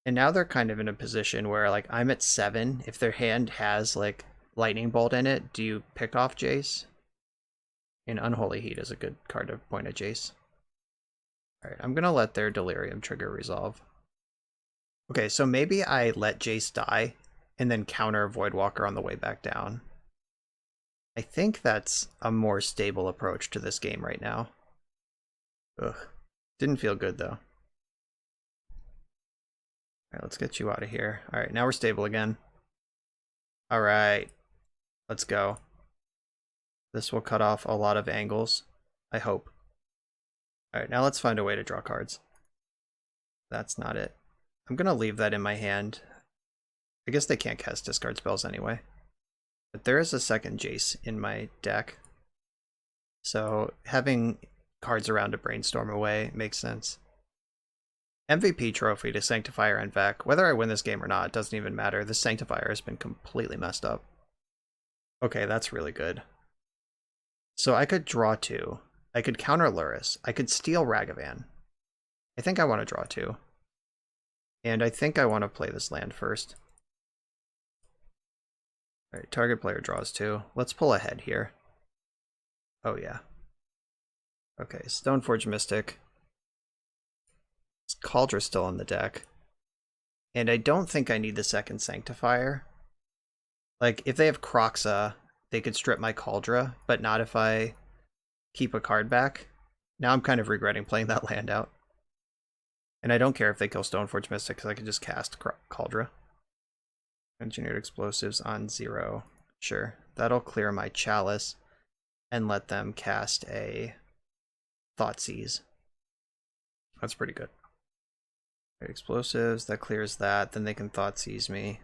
And now they're kind of in a position where, like, I'm at 7. If their hand has, like, Lightning Bolt in it, do you pick off Jace? And Unholy Heat is a good card to point at Jace. Alright, I'm gonna let their Delirium trigger resolve. Okay, so maybe I let Jace die, and then counter Voidwalker on the way back down. I think that's a more stable approach to this game right now. Ugh. Didn't feel good, though. Alright, let's get you out of here. Alright, now we're stable again. Alright. Let's go. This will cut off a lot of angles, I hope. Alright, now let's find a way to draw cards. That's not it. I'm gonna leave that in my hand. I guess they can't cast discard spells anyway. But there is a second Jace in my deck. So having cards around to brainstorm away makes sense. MVP trophy to Sanctifier and Vec. Whether I win this game or not, it doesn't even matter. The Sanctifier has been completely messed up. Okay, that's really good. So I could draw 2. I could counter Luris. I could steal Ragavan. I think I want to draw 2. And I think I want to play this land first. Alright, target player draws 2. Let's pull ahead here. Oh yeah. Okay, Stoneforge Mystic. Caldra's still on the deck. And I don't think I need the second Sanctifier. Like, if they have Kroxa, they could strip my Cauldra, but not if I keep a card back. Now I'm kind of regretting playing that land out. And I don't care if they kill Stoneforge Mystic, because I can just cast Cauldra. Engineered Explosives on 0. Sure, that'll clear my Chalice and let them cast a Thoughtseize. That's pretty good. Explosives, that clears that. Then they can Thoughtseize me.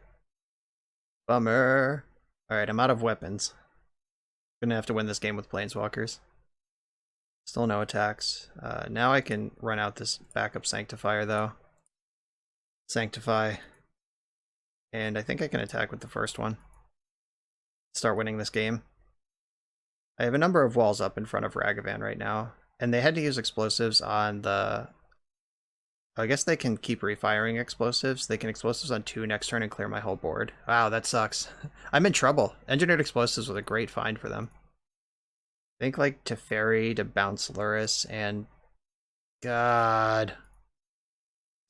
Bummer. Alright, I'm out of weapons. Gonna have to win this game with Planeswalkers. Still no attacks. Now I can run out this backup Sanctifier, though. Sanctify. And I think I can attack with the first one. Start winning this game. I have a number of walls up in front of Ragavan right now. And they had to use explosives on the... I guess they can keep refiring explosives. They can explosives on 2 next turn and clear my whole board. Wow, that sucks. I'm in trouble. Engineered Explosives was a great find for them. I think like Teferi to bounce Luris and... God.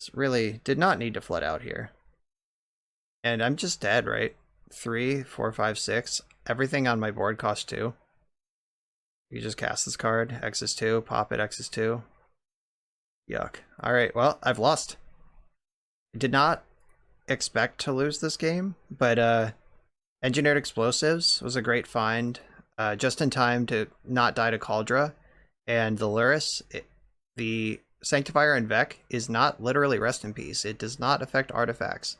This really did not need to flood out here. And I'm just dead, right? 3, 4, 5, 6. Everything on my board costs 2. You just cast this card. X is 2. Pop it. X is 2. Yuck. Alright, well, I've lost. I did not expect to lose this game, but Engineered Explosives was a great find. Just in time to not die to Cauldra. And the Luris, the Sanctifier and Vec is not literally rest in peace. It does not affect artifacts.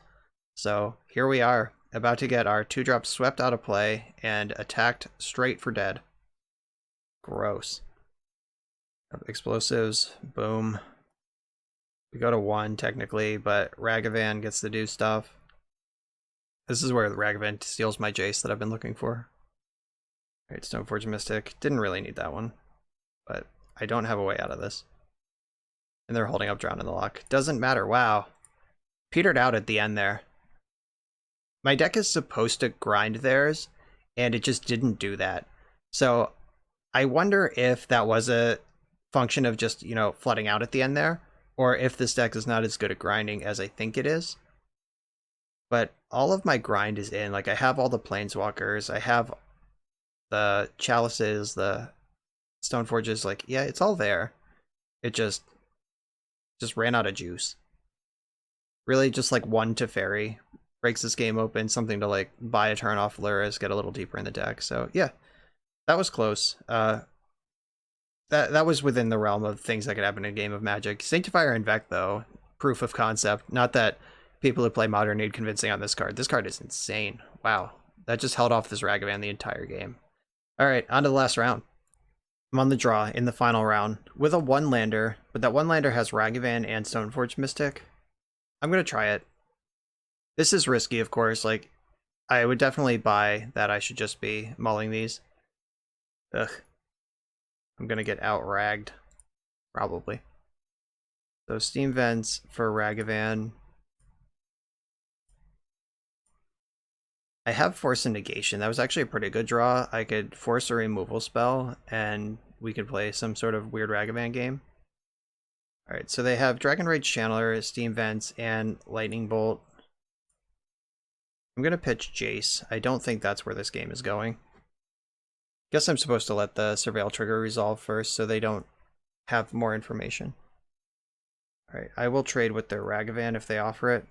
So here we are, about to get our 2-drops swept out of play and attacked straight for dead. Gross. Explosives, boom. We go to 1 technically, but Ragavan gets to do stuff. This is where the Ragavan steals my Jace that I've been looking for. Alright, Stoneforge Mystic. Didn't really need that one, but I don't have a way out of this. And they're holding up Drown in the Loch. Doesn't matter. Wow. Petered out at the end there. My deck is supposed to grind theirs, and it just didn't do that. So I wonder if that was a function of just, you know, flooding out at the end there, or if this deck is not as good at grinding as I think it is. But all of my grind is in. Like, I have all the Planeswalkers, I have the Chalices, the Stoneforges, like, yeah, it's all there. It just ran out of juice. Really, just like 1 Teferi breaks this game open, something to like buy a turn off Luris, get a little deeper in the deck. So yeah, that was close. That was within the realm of things that could happen in a game of Magic. Sanctifier Invect, though, proof of concept. Not that people who play Modern need convincing on this card. This card is insane. Wow, that just held off this Ragavan the entire game. All right, on to the last round. I'm on the draw in the final round with a 1-lander, but that 1-lander has Ragavan and Stoneforge Mystic. I'm going to try it. This is risky, of course. Like, I would definitely buy that I should just be mulling these. Ugh. I'm going to get out-ragged. Probably. So Steam Vents for Ragavan. I have Force and Negation. That was actually a pretty good draw. I could force a removal spell, and we could play some sort of weird Ragavan game. Alright, so they have Dragon Rage Channeler, Steam Vents, and Lightning Bolt. I'm going to pitch Jace. I don't think that's where this game is going. Guess I'm supposed to let the Surveil trigger resolve first so they don't have more information. Alright, I will trade with their Ragavan if they offer it.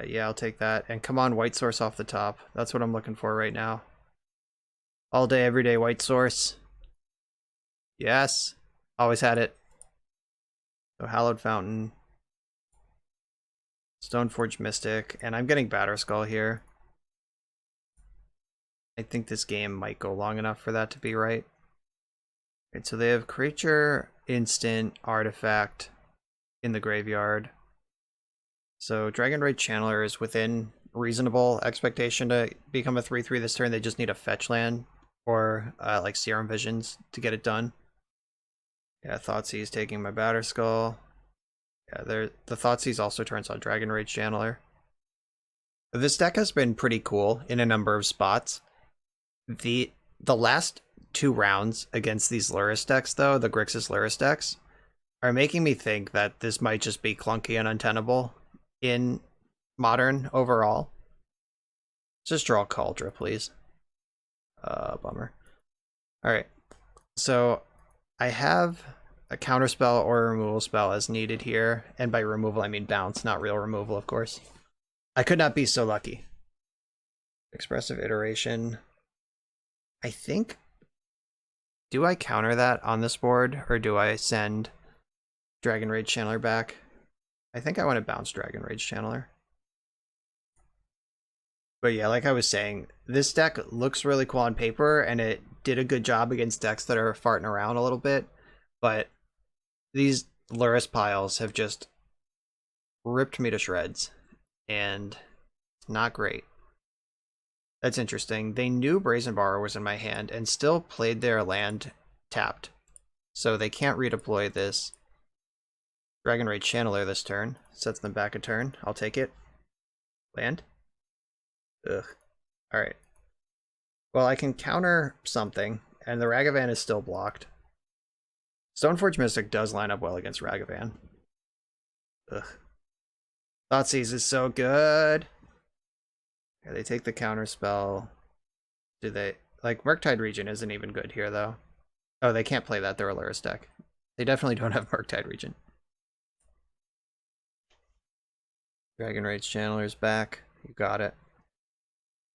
Yeah, I'll take that. And come on, White Source off the top. That's what I'm looking for right now. All day, every day, White Source. Yes. Always had it. So Hallowed Fountain. Stoneforge Mystic. And I'm getting Batterskull here. I think this game might go long enough for that to be right. Alright, so they have Creature, Instant, Artifact in the graveyard. So Dragon Rage Channeler is within reasonable expectation to become a 3/3 this turn. They just need a fetch land or like Serum Visions to get it done. Yeah, Thoughtseize taking my Batterskull. Yeah, the Thoughtseize also turns on Dragon Rage Channeler. This deck has been pretty cool in a number of spots. The last 2 rounds against these Luris decks, though, the Grixis Luris decks, are making me think that this might just be clunky and untenable in Modern overall. Just draw Kaldra, please. Bummer. Alright, so I have a counterspell or a removal spell as needed here, and by removal I mean bounce, not real removal, of course. I could not be so lucky. Expressive Iteration. I think... Do I counter that on this board, or do I send Dragon Rage Channeler back? I think I want to bounce Dragon Rage Channeler. But yeah, like I was saying, this deck looks really cool on paper, and it did a good job against decks that are farting around a little bit. But these Luris piles have just ripped me to shreds, and it's not great. That's interesting. They knew Brazen Borrower was in my hand, and still played their land tapped. So they can't redeploy this Dragon Rage Channeler this turn. Sets them back a turn. I'll take it. Land. Ugh. Alright. Well, I can counter something, and the Ragavan is still blocked. Stoneforge Mystic does line up well against Ragavan. Ugh. Thoughtseize is so good. Yeah, they take the counter spell. Do they... Like, Murktide Region isn't even good here, though. Oh, they can't play that. They're a Luris deck. They definitely don't have Murktide Region. Dragon Rage Channeler's back. You got it.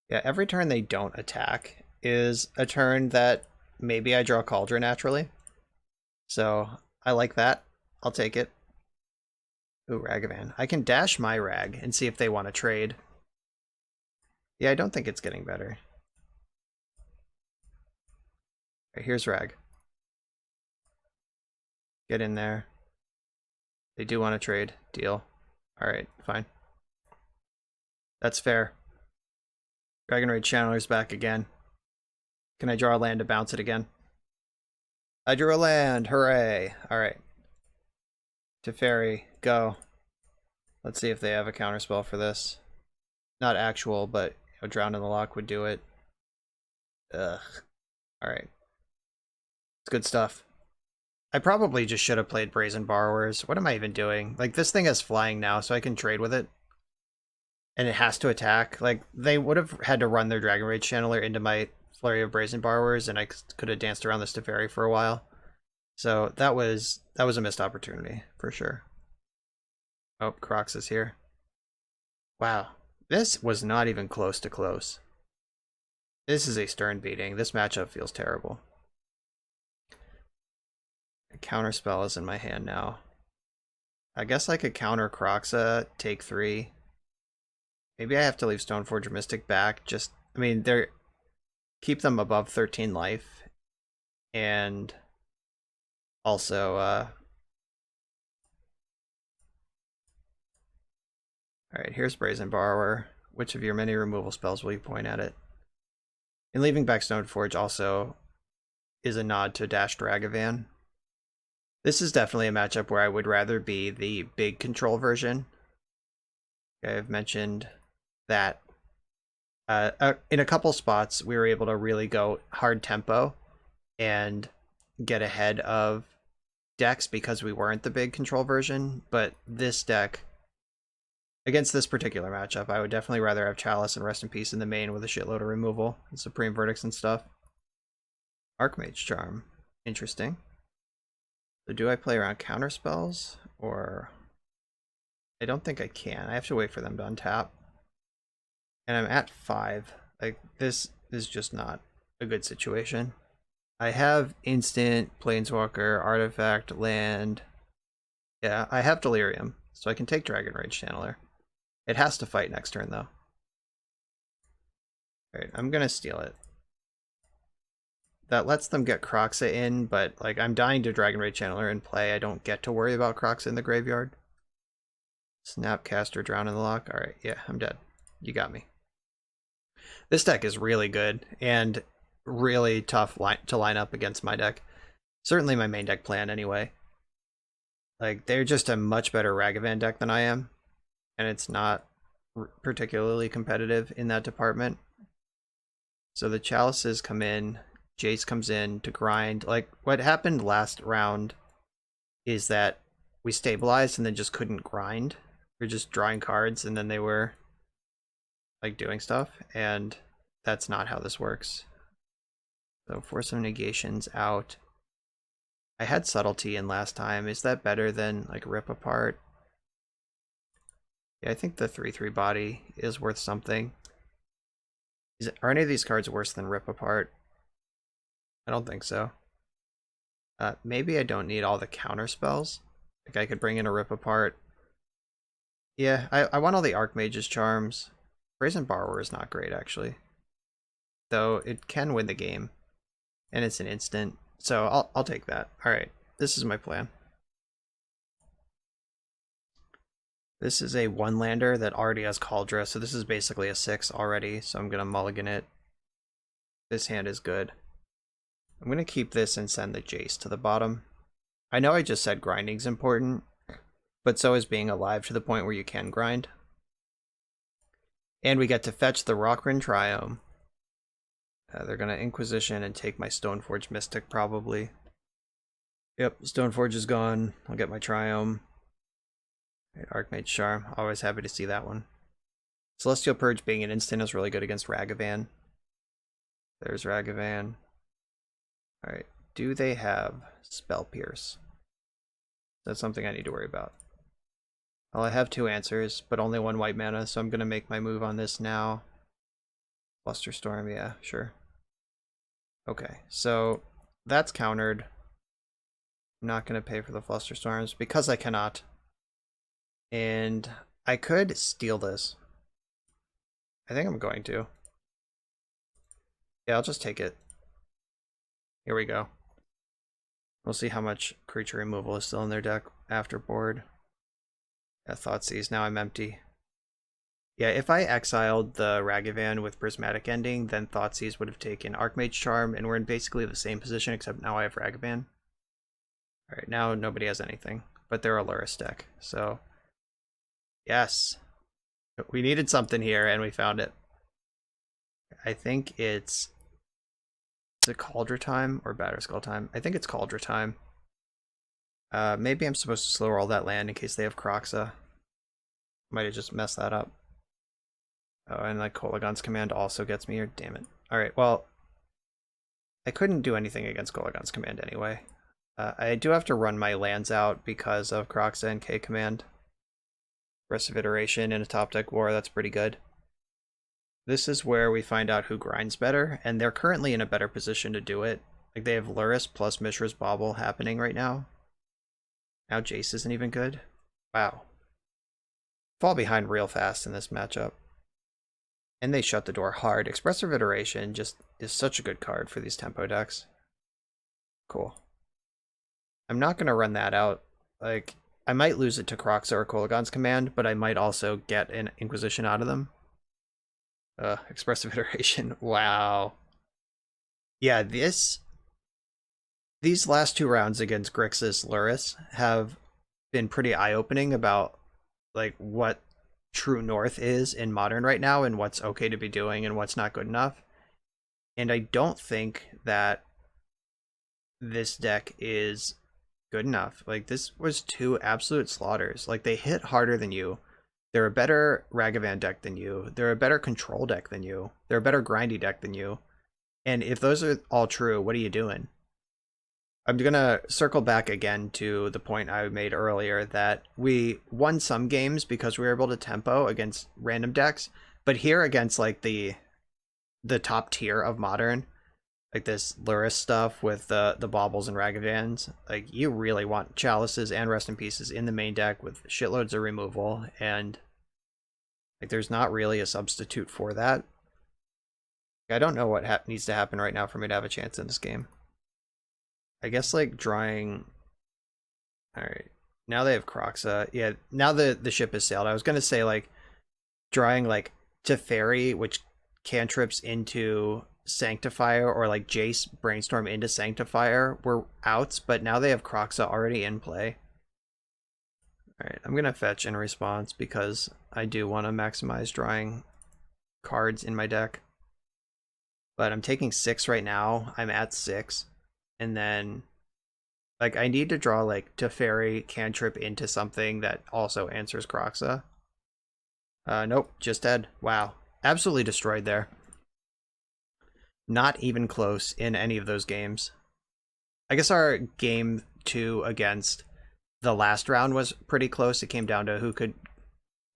Yeah, every turn they don't attack is a turn that maybe I draw Kaldra naturally. So, I like that. I'll take it. Ooh, Ragavan. I can dash my Rag and see if they want to trade. Yeah, I don't think it's getting better. Right, here's Rag. Get in there. They do want to trade. Deal. Alright, fine. That's fair. Dragon Rage Channeler's back again. Can I draw a land to bounce it again? I drew a land! Hooray! Alright. Teferi, go. Let's see if they have a counterspell for this. Not actual, but Drown in the Lock would do it. Ugh. Alright. It's good stuff. I probably just should have played Brazen Borrowers. What am I even doing? Like, this thing is flying now, so I can trade with it. And it has to attack. Like, they would have had to run their Dragon Rage Channeler into my Flurry of Brazen Borrowers, and I could have danced around this Teferi for a while. So that was a missed opportunity, for sure. Oh, Crocs is here. Wow. This was not even close to close. This is a stern beating. This matchup feels terrible. A counterspell is in my hand now. I guess I could counter Croxa, take 3. Maybe I have to leave Stoneforge or Mystic back. Just, I mean, they're keep them above 13 life. And also, alright, here's Brazen Borrower. Which of your many removal spells will you point at it? And leaving back Stoneforge also is a nod to Dashed Ragavan. This is definitely a matchup where I would rather be the big control version. Okay, I've mentioned that in a couple spots we were able to really go hard tempo and get ahead of decks because we weren't the big control version, but this deck, against this particular matchup, I would definitely rather have Chalice and Rest in Peace in the main with a shitload of removal and Supreme Verdicts and stuff. Archmage Charm. Interesting. So do I play around counter spells, or I don't think I can. I have to wait for them to untap. And I'm at 5. Like, this is just not a good situation. I have instant, Planeswalker, Artifact, Land. Yeah, I have Delirium, so I can take Dragon Rage Channeler. It has to fight next turn, though. Alright, I'm gonna steal it. That lets them get Croxa in, but like I'm dying to Dragon Rage Channeler in play. I don't get to worry about Croxa in the graveyard. Snapcaster, Drown in the Lock. Alright, yeah, I'm dead. You got me. This deck is really good and really tough to line up against my deck. Certainly my main deck plan anyway. Like, they're just a much better Ragavan deck than I am, and it's not particularly competitive in that department. So the Chalices come in, Jace comes in to grind. Like, what happened last round is that we stabilized and then just couldn't grind. We were just drawing cards and then they were like doing stuff, and that's not how this works. So Force of Negations out. I had Subtlety in last time. Is that better than like Rip Apart? Yeah, I think the 3/3 body is worth something. Are any of these cards worse than Rip Apart? I don't think so. Maybe I don't need all the counter spells. Like, I could bring in a Rip Apart. Yeah, I want all the Archmage's charms. Brazen Borrower is not great, actually. Though it can win the game. And it's an instant. So I'll take that. Alright, this is my plan. This is a 1-lander that already has Kaldra, so this is basically a 6 already, so I'm going to mulligan it. This hand is good. I'm going to keep this and send the Jace to the bottom. I know I just said grinding's important, but so is being alive to the point where you can grind. And we get to fetch the Rockrin Triome. They're going to Inquisition and take my Stoneforge Mystic, probably. Yep, Stoneforge is gone. I'll get my Triome. Right, Archmage Charm. Always happy to see that one. Celestial Purge being an instant is really good against Ragavan. There's Ragavan. Alright, do they have Spell Pierce? That's something I need to worry about. Well, I have 2 answers, but only 1 white mana, so I'm going to make my move on this now. Flusterstorm, yeah, sure. Okay, so that's countered. I'm not going to pay for the Flusterstorms because I cannot. And I could steal this. I think I'm going to. Yeah, I'll just take it. Here we go. We'll see how much creature removal is still in their deck after board. Yeah, Thoughtseize, now I'm empty. Yeah, if I exiled the Ragavan with Prismatic Ending, then Thoughtseize would have taken Archmage Charm, and we're in basically the same position, except now I have Ragavan. Alright, now nobody has anything. but they're a Lurrus deck. So, yes. We needed something here, and we found it. I think it's... Is it Cauldron time or Batterskull time? I think it's Cauldron time. Maybe I'm supposed to slow roll that land in case they have Kroxa. Might have just messed that up. Oh, and like Kolaghan's Command also gets me here. Damn it. Alright, well, I couldn't do anything against Kolaghan's Command anyway. I do have to run my lands out because of Kroxa and K Command. Rest of Iteration in a top deck war, that's pretty good. This is where we find out who grinds better, and they're currently in a better position to do it. Like, they have Lurrus plus Mishra's Bauble happening right now. Now Jace isn't even good. Wow. Fall behind real fast in this matchup. And they shut the door hard. Expressive Iteration just is such a good card for these tempo decks. Cool. I'm not going to run that out. Like, I might lose it to Kroxa or Kolaghan's Command, but I might also get an Inquisition out of them. Expressive Iteration. Wow. Yeah, these last two rounds against Grixis Lurrus have been pretty eye-opening about like what true north is in Modern right now and what's okay to be doing and what's not good enough. And I don't think that this deck is good enough. Like, this was two absolute slaughters. Like, they hit harder than you. They're a better Ragavan deck than you. They're a better control deck than you. They're a better grindy deck than you. And if those are all true, what are you doing? I'm going to circle back again to the point I made earlier that we won some games because we were able to tempo against random decks, but here against like the top tier of Modern, like this Lurrus stuff with the Baubles and Ragavans, like you really want Chalices and Rest in Pieces in the main deck with shitloads of removal, and like there's not really a substitute for that. I don't know what needs to happen right now for me to have a chance in this game. I guess like drawing... Alright, now they have Kroxa. Yeah, now the ship has sailed. I was going to say like drawing like Teferi, which cantrips into Sanctifier, or like Jace Brainstorm into Sanctifier were outs, but now they have Kroxa already in play. Alright, I'm going to fetch in response because I do want to maximize drawing cards in my deck. But I'm taking 6 right now. I'm at 6. And then, like, I need to draw, like, Teferi cantrip into something that also answers Kroxa. Nope, just dead. Wow. Absolutely destroyed there. Not even close in any of those games. I guess our game 2 against the last round was pretty close. It came down to who could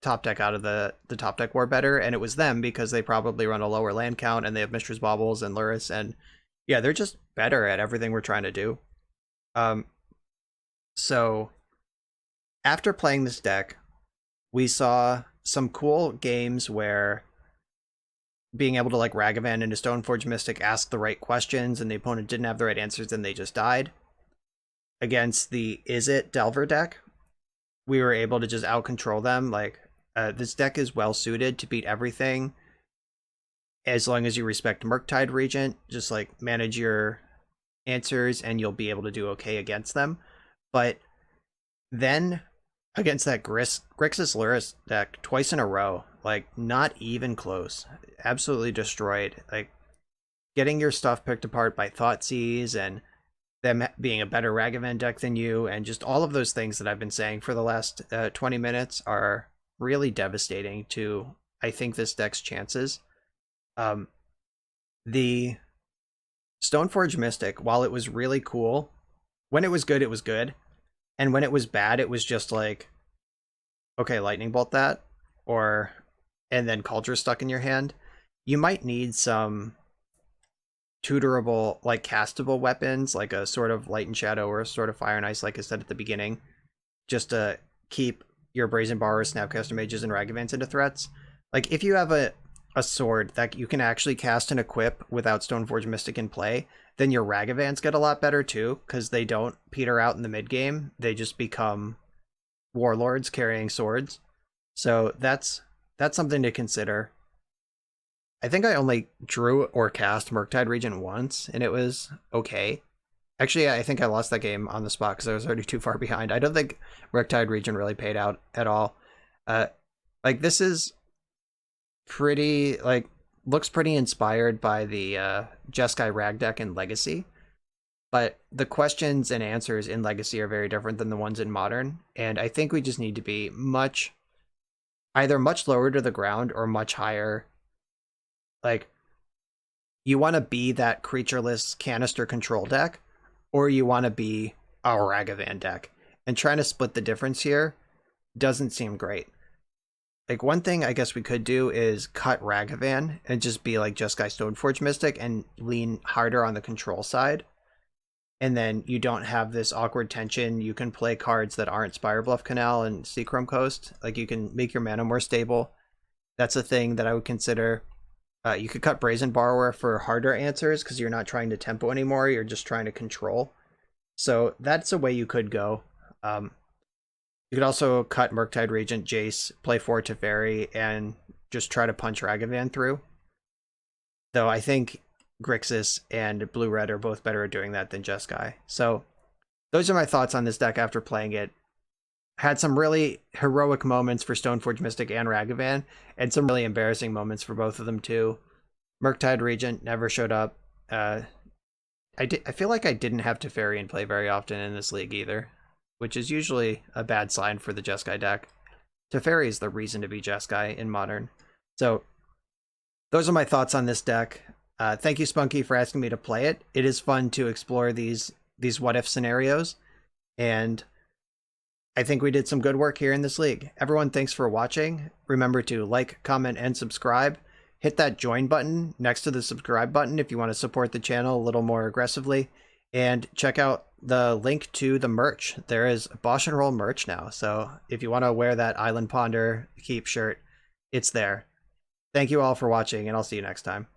top deck out of the top deck war better, and it was them because they probably run a lower land count and they have Mishra's Baubles and Lurrus, and yeah, they're just better at everything we're trying to do. So after playing this deck, we saw some cool games where being able to like Ragavan into Stoneforge Mystic, ask the right questions, and the opponent didn't have the right answers and they just died. Against the Is It Delver deck, we were able to just out-control them. Like, this deck is well suited to beat everything as long as you respect Murktide Regent. Just like manage your answers and you'll be able to do okay against them. But then against that Grixis Lurrus deck twice in a row, like not even close, absolutely destroyed. Like getting your stuff picked apart by Thoughtseize and them being a better Ragavan deck than you, and just all of those things that I've been saying for the last 20 minutes are really devastating to, I think, this deck's chances. The Stoneforge Mystic, while it was really cool, when it was good, it was good. And when it was bad, it was just like, okay, Lightning Bolt that, and then Cauldron stuck in your hand. You might need some tutorable, like castable weapons, like a Sword of Light and Shadow or a Sword of Fire and Ice, like I said at the beginning, just to keep your Brazen Borrowers, Snapcaster Mages, and Ragavans into threats. Like if you have a sword that you can actually cast and equip without Stoneforge Mystic in play, then your Ragavans get a lot better too, because they don't peter out in the mid game. They just become warlords carrying swords. So that's something to consider. I think I only drew or cast Murktide Regent once, and it was okay. Actually, I think I lost that game on the spot because I was already too far behind. I don't think Riptide Region really paid out at all. Uh, like this is pretty like looks pretty inspired by the Jeskai Rag deck in Legacy, but the questions and answers in Legacy are very different than the ones in Modern, and I think we just need to be either much lower to the ground or much higher. Like you want to be that creatureless canister control deck, or you want to be a Ragavan deck. And trying to split the difference here doesn't seem great. Like one thing I guess we could do is cut Ragavan and just be like Jeskai Stoneforge Mystic and lean harder on the control side. And then you don't have this awkward tension. You can play cards that aren't Spirebluff Canal and Seachrome Coast. Like you can make your mana more stable. That's a thing that I would consider. You could cut Brazen Borrower for harder answers because you're not trying to tempo anymore. You're just trying to control. So that's a way you could go. You could also cut Murktide Regent, Jace, play 4 Teferi, and just try to punch Ragavan through. Though I think Grixis and Blue-Red are both better at doing that than Jeskai. So those are my thoughts on this deck after playing it. Had some really heroic moments for Stoneforge Mystic and Ragavan, and some really embarrassing moments for both of them too. Murktide Regent never showed up. I feel like I didn't have Teferi in play very often in this league either, which is usually a bad sign for the Jeskai deck. Teferi is the reason to be Jeskai in Modern. So those are my thoughts on this deck. Thank you, Spunky, for asking me to play it. It is fun to explore these what-if scenarios, and I think we did some good work here in this league. Everyone, thanks for watching. Remember to like, comment, and subscribe. Hit that join button next to the subscribe button if you want to support the channel a little more aggressively. And check out the link to the merch. There is BoshNRoll merch now. So if you want to wear that Island Ponder Keep shirt, it's there. Thank you all for watching, and I'll see you next time.